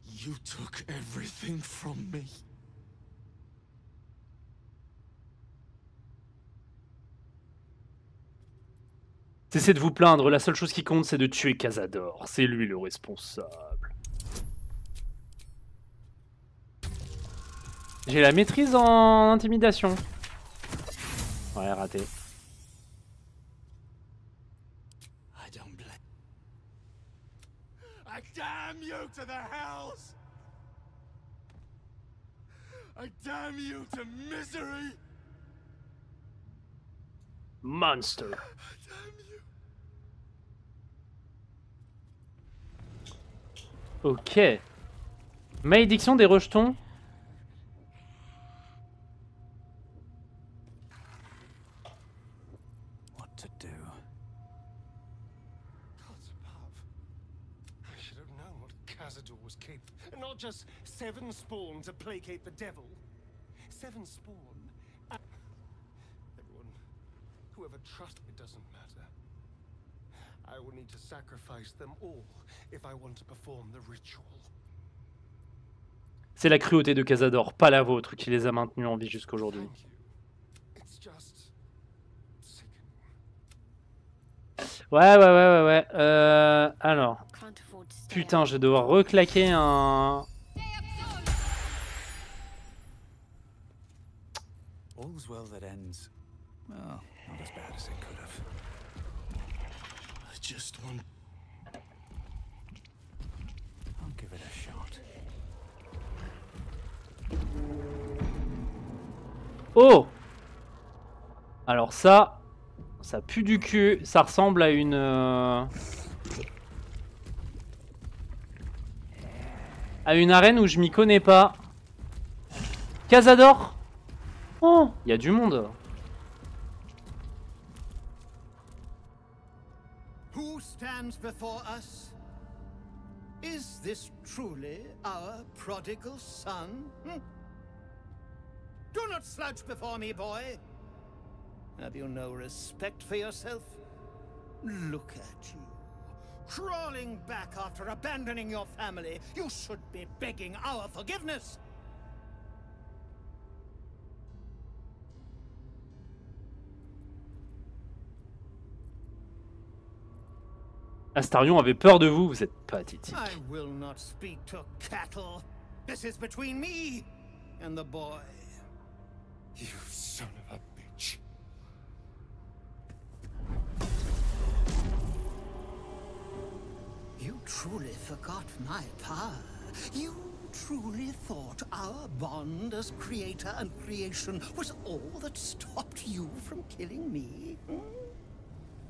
You took everything from me. Cessez de vous plaindre, la seule chose qui compte c'est de tuer Cazador. C'est lui le responsable. J'ai la maîtrise en intimidation. Ouais, raté. I don't blame. I damn you to the hells! I damn you to misery! Monster. Damn you! Ok. Malédiction des rejetons. What to do? Gods above. I should have known what Cazador was capable. And not just 7 spawn to placate the devil. 7 spawn. Everyone, whoever trusts me, doesn't matter. I will need to sacrifice them all if I want to perform the ritual. C'est la cruauté de Cazador, pas la vôtre, qui les a maintenus en vie jusqu'aujourd'hui. Thank you. It's just sickening. Ouais. Alors. Putain, je vais devoir reclaquer un... All's well that ends. Well, not as bad as it could have. I just want. I'll give it a shot. Oh! Alors ça pue du cul, ça ressemble à une... à une arène où je m'y connais pas. Cazador! Oh! Il y a du monde. Who stands before us? Is this truly our prodigal son? Do not slouch before me, boy. Have you no respect for yourself? Look at you. Crawling back after abandoning your family. You should be begging our forgiveness. Astarion avait peur de vous, vous êtes pathétique. I will not speak to cattle. This is between me and the boy. You son of a bitch. You truly forgot my power. You truly thought our bond as creator and creation was all that stopped you from killing me?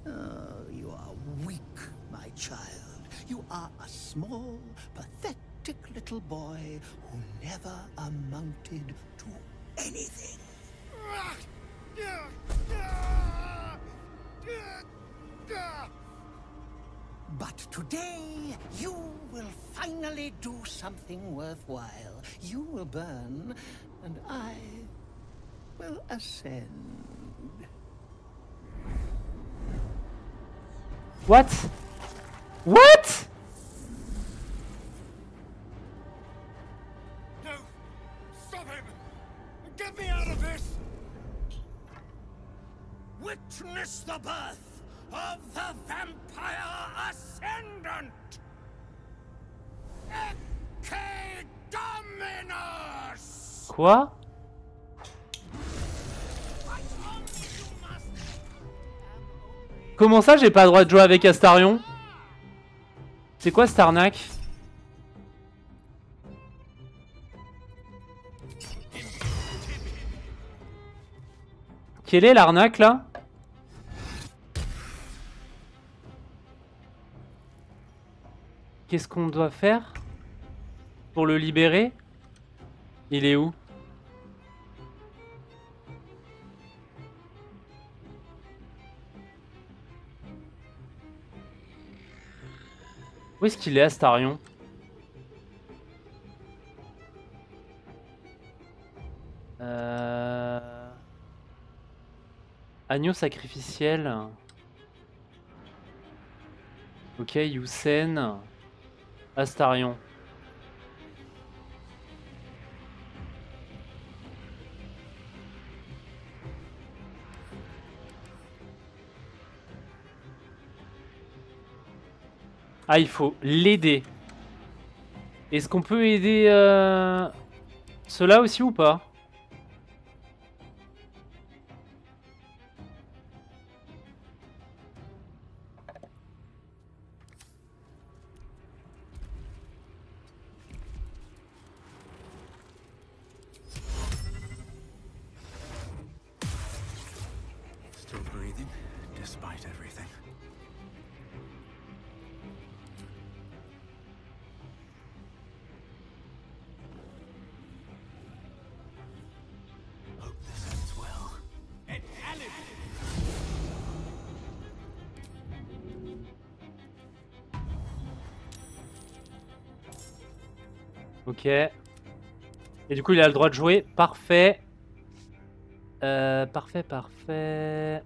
Oh, you are weak, my child. You are a small, pathetic little boy who never amounted to anything. But today, you will finally do something worthwhile. You will burn, and I will ascend. What? What? No! Stop him! Get me out of this! Witness the birth of the Vampire Ascendant! Ecce Dominus! Quoi? Comment ça j'ai pas le droit de jouer avec Astarion? C'est quoi cette arnaque? Quelle est l'arnaque là? Qu'est-ce qu'on doit faire pour le libérer? Il est où? Où est-ce qu'il est, Astarion? Agneau sacrificiel. Ok, Youssen. Astarion. Ah, il faut l'aider. Est-ce qu'on peut aider ceux-là aussi ou pas? Still breathing, despite everything. Hope this ends well. Ok. Et du coup, il a le droit de jouer. Parfait. Parfait, parfait.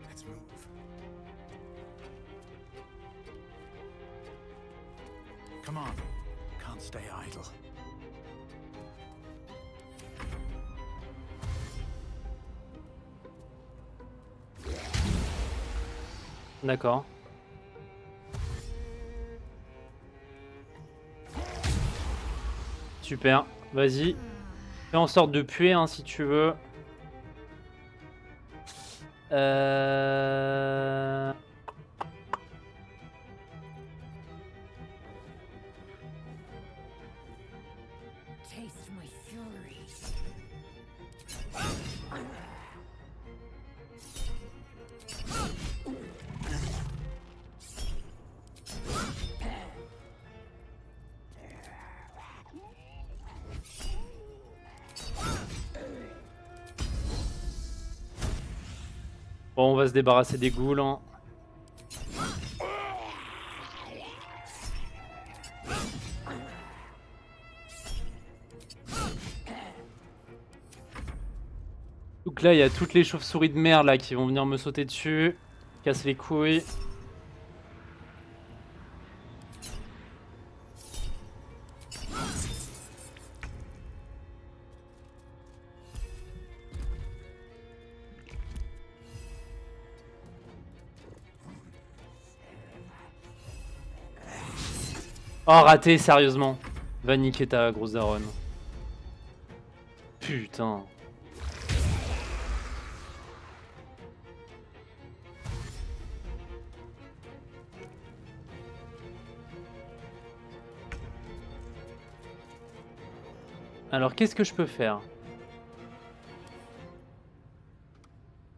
Let's move. Come on. Can't stay idle. D'accord. Super. Vas-y. Fais en sorte de puer hein, si tu veux. Taste my fury. Bon, on va se débarrasser des ghouls. Hein. Donc là, il y a toutes les chauves-souris de merde là qui vont venir me sauter dessus. Casse les couilles. Oh, raté, sérieusement. Va niquer ta grosse daronne. Putain. Alors qu'est-ce que je peux faire?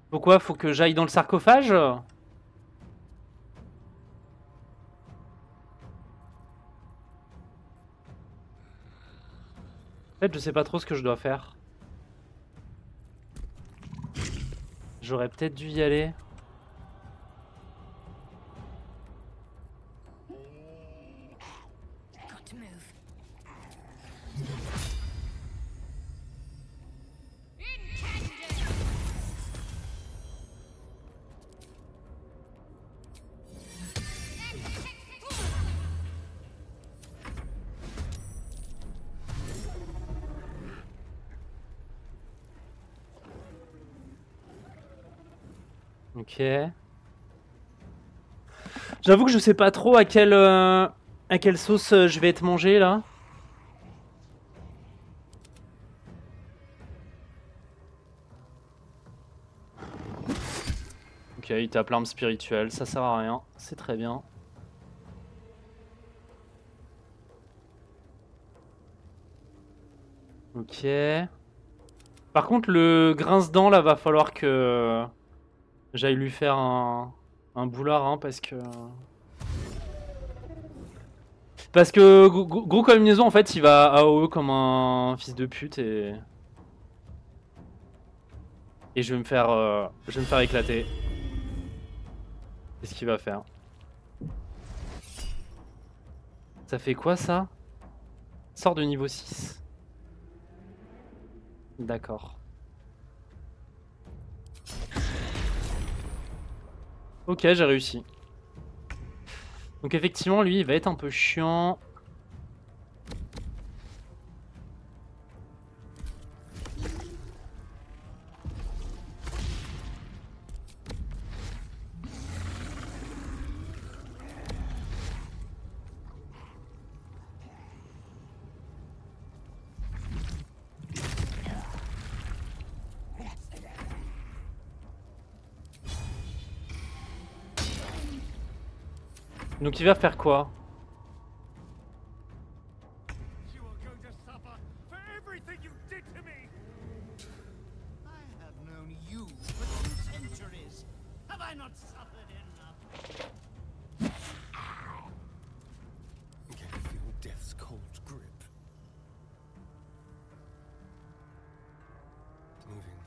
Pourquoi? Faut que j'aille dans le sarcophage? En fait, je sais pas trop ce que je dois faire. J'aurais peut-être dû y aller. Got to move. Ok. J'avoue que je sais pas trop à quelle sauce je vais être mangé là. Ok, il tape l'arme spirituelle, ça sert à rien, c'est très bien. Ok. Par contre, le grince-dent là, va falloir que j'aille lui faire un boulard, hein, parce que gros comme une maison, en fait, il va AOE comme un fils de pute et je vais me faire éclater. Qu'est-ce qu'il va faire? Ça fait quoi ça? Sort de niveau 6. D'accord. Ok, j'ai réussi. Donc effectivement, lui, il va être un peu chiant. Donc il va faire quoi? You are going to suffer for everything you did to me. I have known you for 2 centuries. Have I not suffered enough? Can you feel death's cold grip? Moving.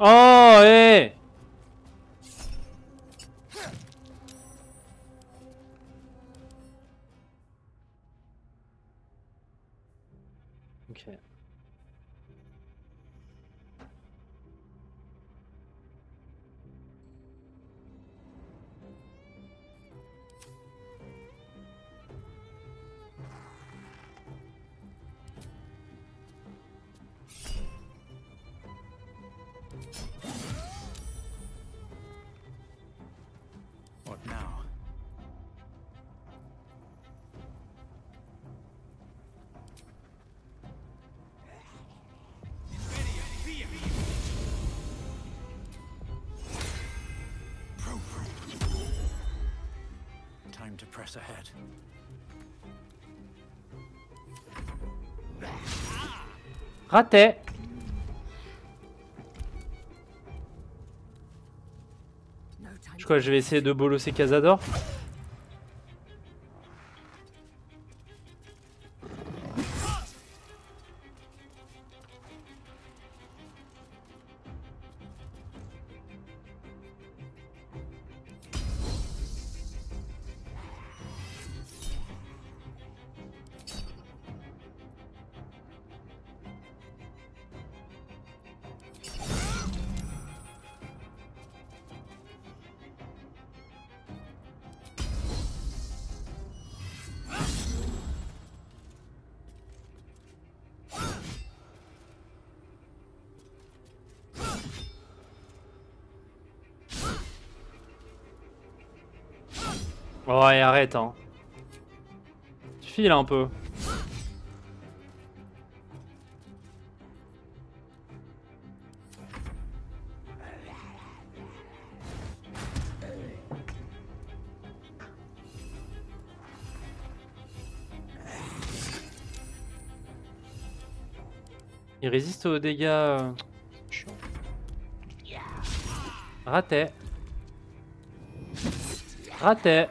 Oh, hé! Ok. What now? Time to press ahead. Raté. Je crois que je vais essayer de bolosser Cazador. Ouais, arrête, hein. Tu files un peu. Il résiste aux dégâts. Chiant. Raté. Raté.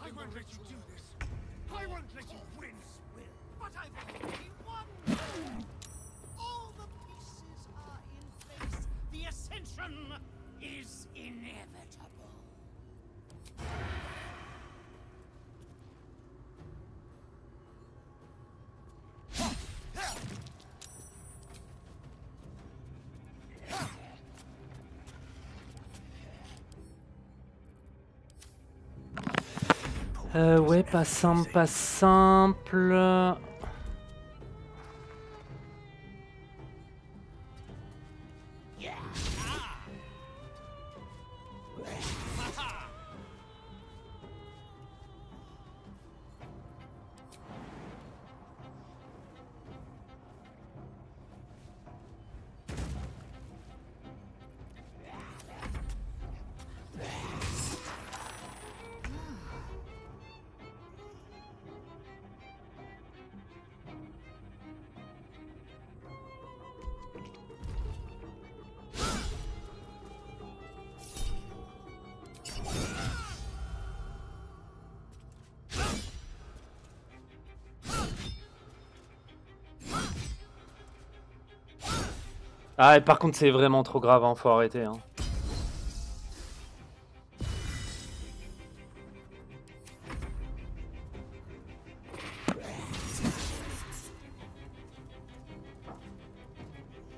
I won't let you do this. I won't let you win, Will. But I've already won. All the pieces are in place. The ascension is inevitable. Ouais, pas simple, pas simple. Ah, et par contre, c'est vraiment trop grave, hein, faut arrêter. Hein.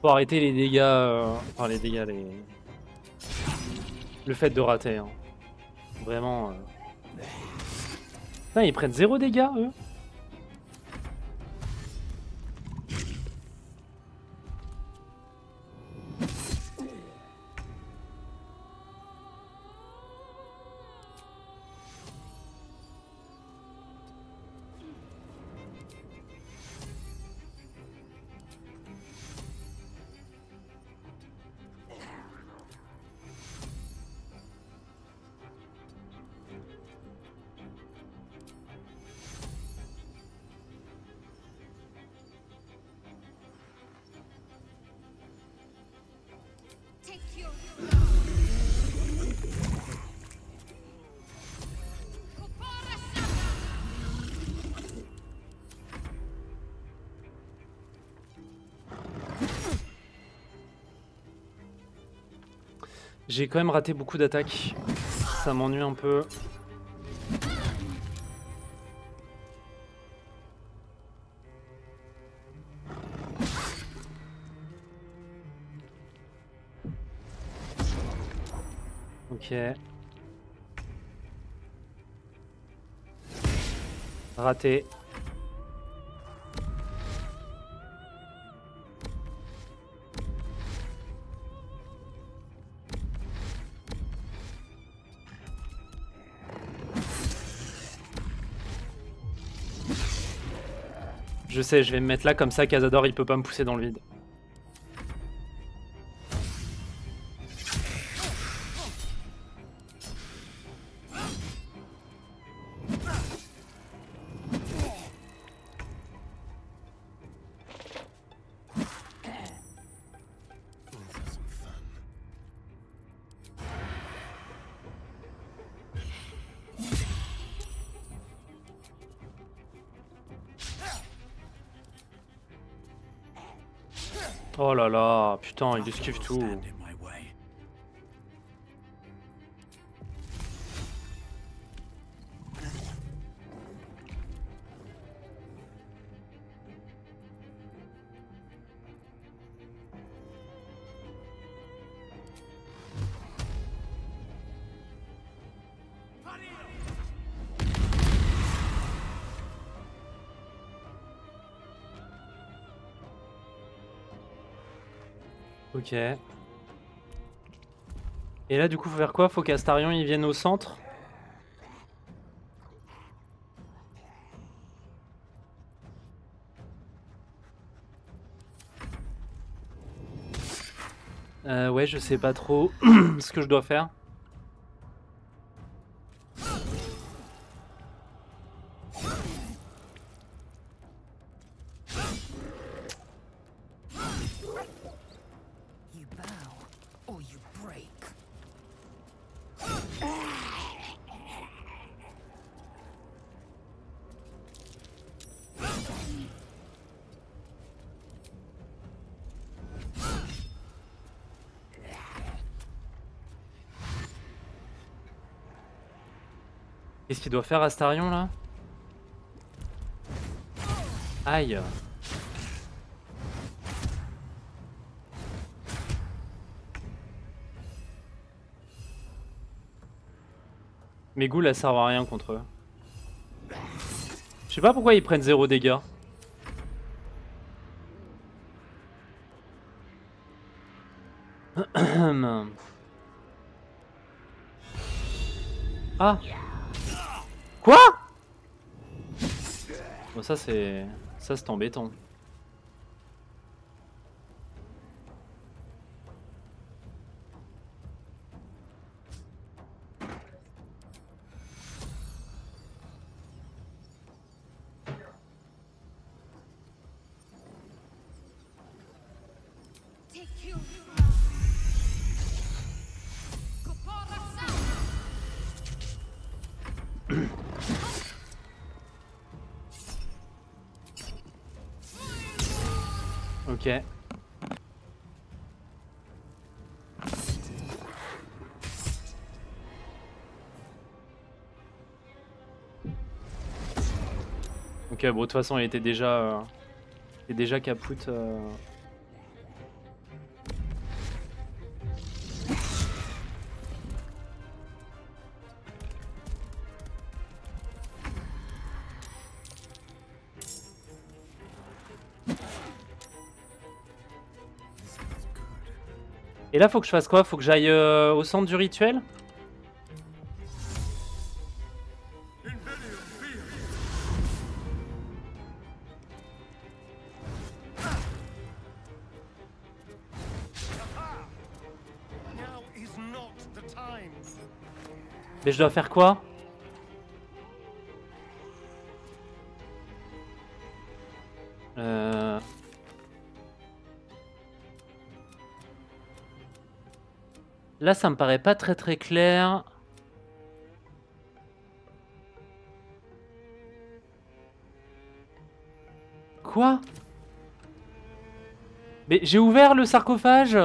Faut arrêter les dégâts. Enfin, les dégâts, le fait de rater. Hein. Vraiment. Putain, ils prennent 0 dégâts, eux. J'ai quand même raté beaucoup d'attaques. Ça m'ennuie un peu. Ok. Raté. Je sais, je vais me mettre là, comme ça Cazador il peut pas me pousser dans le vide. Oh là là, putain, il esquive tout. Ok. Et là du coup faut faire quoi? Faut qu'Astarion il vienne au centre. Ouais, je sais pas trop ce que je dois faire. Qu'est-ce qu'il doit faire Astarion là? Aïe. Mes ghouls elles servent à rien contre eux. Je sais pas pourquoi ils prennent 0 dégâts. Ah. Quoi? Bon ça c'est embêtant. Ok. Ok, bon de toute façon il était déjà capoute. Et là faut que je fasse quoi? Faut que j'aille au centre du rituel? Mais je dois faire quoi? Là ça me paraît pas très clair. Quoi? Mais j'ai ouvert le sarcophage.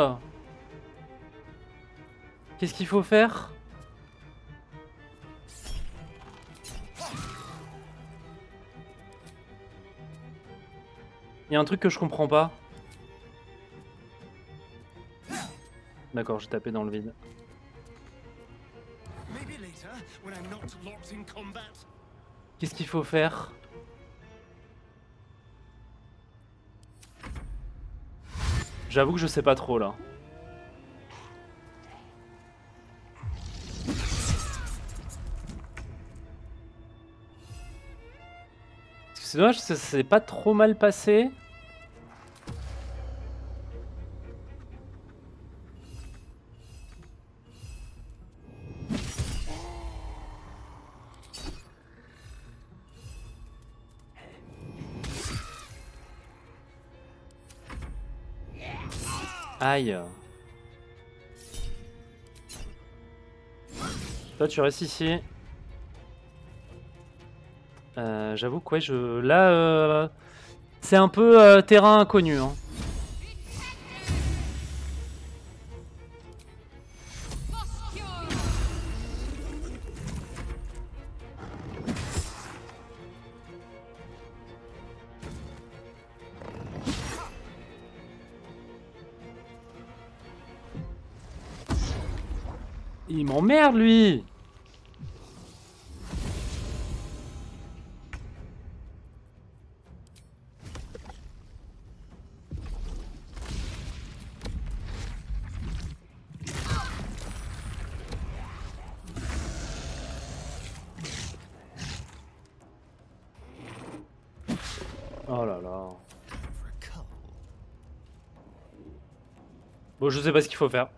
Qu'est-ce qu'il faut faire? Il y a un truc que je comprends pas. D'accord, j'ai tapé dans le vide. Maybe later, when I'm not locked in combat. Qu'est-ce qu'il faut faire? J'avoue que je sais pas trop là. C'est dommage, ça s'est pas trop mal passé. Aïe. Toi tu restes ici. J'avoue que ouais, là c'est un peu terrain inconnu hein. Il m'emmerde lui. Oh là là. Bon, je sais pas ce qu'il faut faire.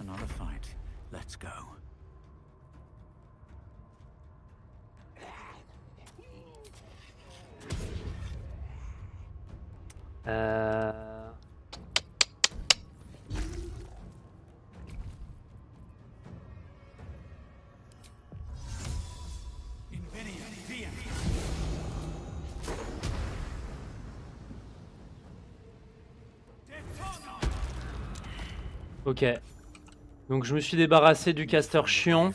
Another fight. Let's go. Ok. Donc je me suis débarrassé du caster chiant.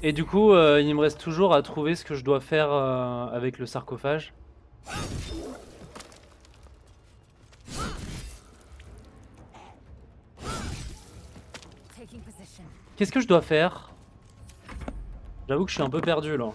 Et du coup, il me reste toujours à trouver ce que je dois faire avec le sarcophage. Qu'est-ce que je dois faire? J'avoue que je suis un peu perdu là.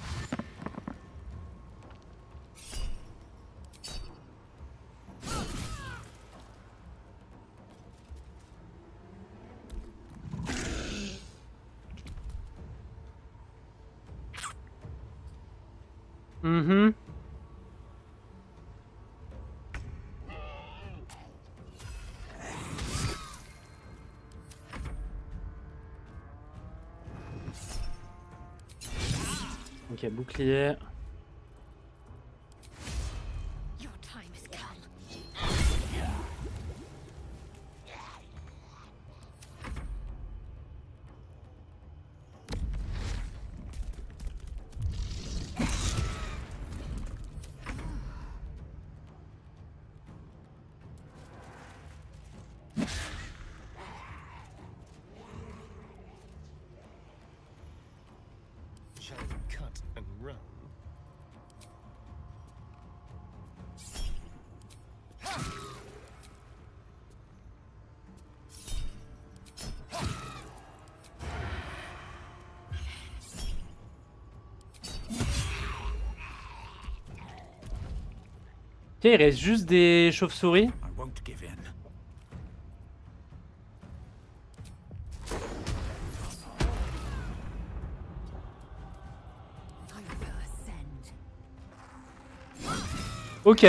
Ok, bouclier. Shall we cut and run? Ok, il reste juste des chauves-souris. I won't give in. Ok.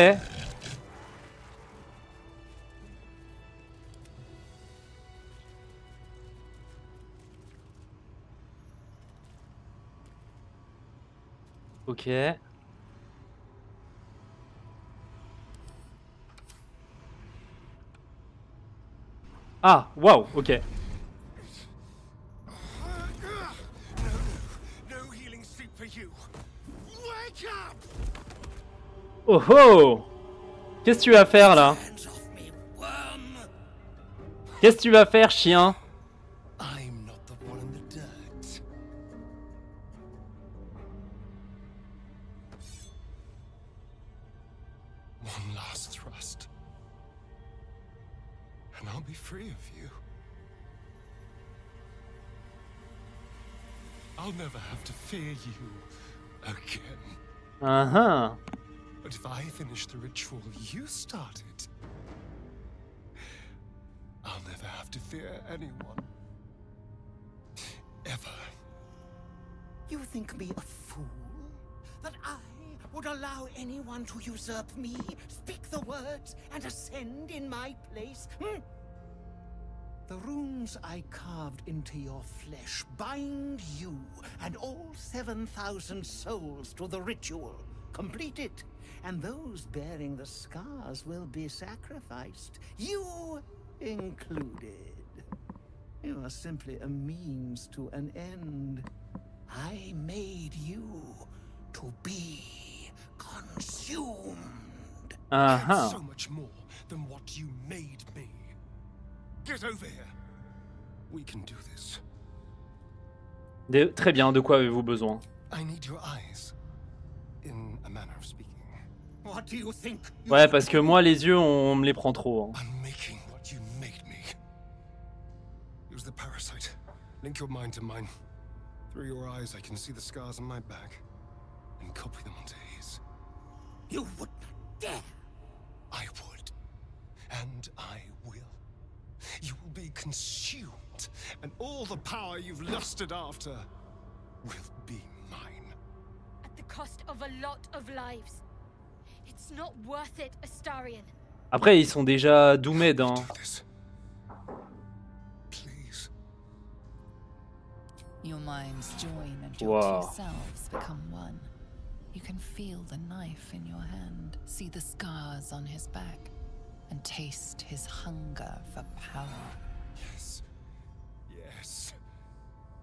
Ok. Ah, waouh, ok. No healing soup for you. Wake up! Oh oh! Qu'est-ce que tu vas faire là? Qu'est-ce que tu vas faire, chien? I'm not the one in the dirt. One last thrust, and I'll be free of you. I'll never have to fear you again. Uh-huh. But if I finish the ritual you started, I'll never have to fear anyone. Ever. You think me a fool? That I would allow anyone to usurp me, speak the words, and ascend in my place? The runes I carved into your flesh bind you and all 7,000 souls to the ritual. Complete it, and those bearing the scars will be sacrificed, you included. You are simply a means to an end. I made you to be consumed. Uh-huh. So much more than what you made me. Get over here. We can do this. Très bien, de quoi avez-vous besoin? I need your eyes. In a manner of speaking. What do you think? Ouais, parce que moi, les yeux, on me les prend trop. Hein. I'm making what you made me. Use the parasite. Link your mind to mine. Through your eyes, I can see the scars on my back. And copy them onto his. You would not dare. I would. And I will. You will be consumed, and all the power you've lusted after will be mine. At the cost of a lot of lives. It's not worth it, Astarion. Après, ils sont déjà doomed, hein. Please. Your minds join and your two selves become one. You can feel the knife in your hand, see the scars on his back, and taste his hunger for power. Yes. Yes.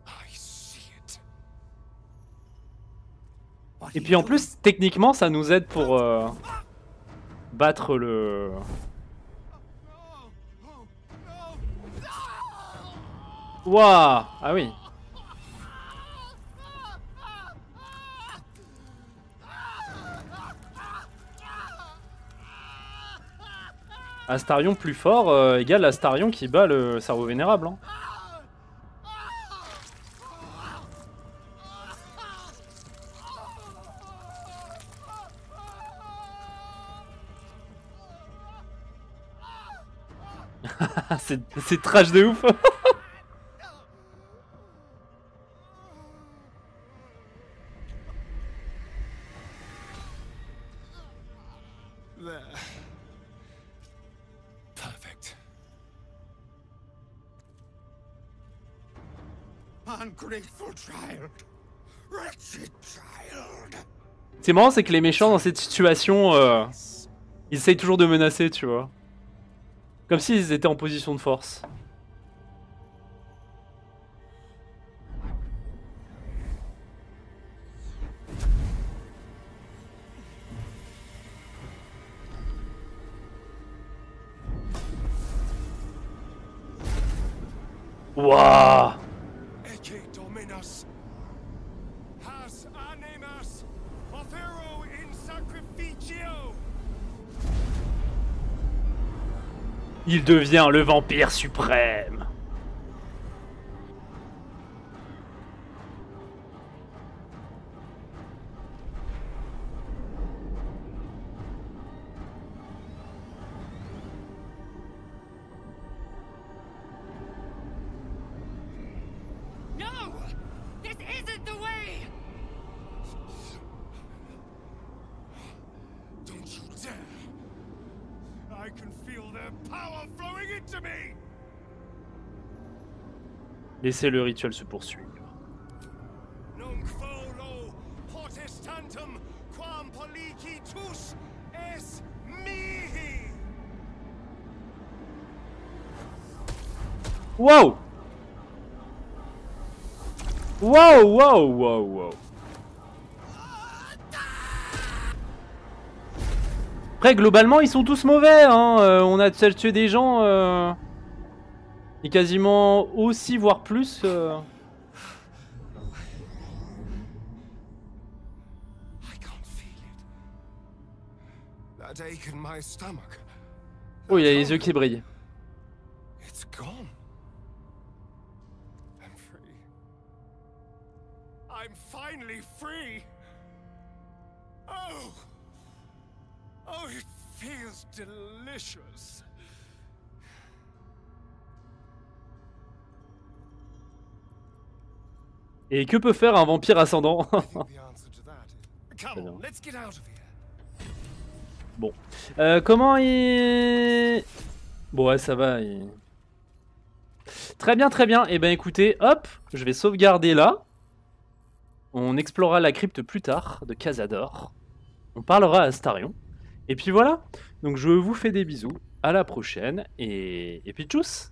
I see it. Et puis en plus, techniquement, ça nous aide pour battre le... Waouh! Ah oui. Astarion plus fort égale Astarion qui bat le cerveau vénérable. Hein. C'est trash de ouf. There. Perfect. Ungrateful child. Wretched child. C'est marrant, c'est que les méchants dans cette situation, ils essayent toujours de menacer, tu vois. Comme s'ils étaient en position de force. Waouh! Ecce Dominus. Has animas. Offero in sacrificio. Il devient le vampire suprême. No! This isn't the way! Don't you dare! I can feel their power flowing into me! Laissez le rituel se poursuivre. Nunc volo potestantem quam policitus es mihi! Wow! Wow, wow, wow, wow. Après, globalement, ils sont tous mauvais, hein. On a tué des gens. Et quasiment aussi, voire plus. That ache in my stomach. Oh, il a les yeux qui brillent. It's gone. I'm free. I'm finally free. Oh. Oh, it feels delicious. Et que peut faire un vampire ascendant? I think the answer to that is... Come on, let's get out of here. Bon. Comment il... Bon, ouais, ça va. Très bien, très bien. Et ben écoutez, hop, je vais sauvegarder là. On explorera la crypte plus tard de Cazador. On parlera à Astarion. Et puis voilà. Donc je vous fais des bisous. À la prochaine. Et puis tchuss!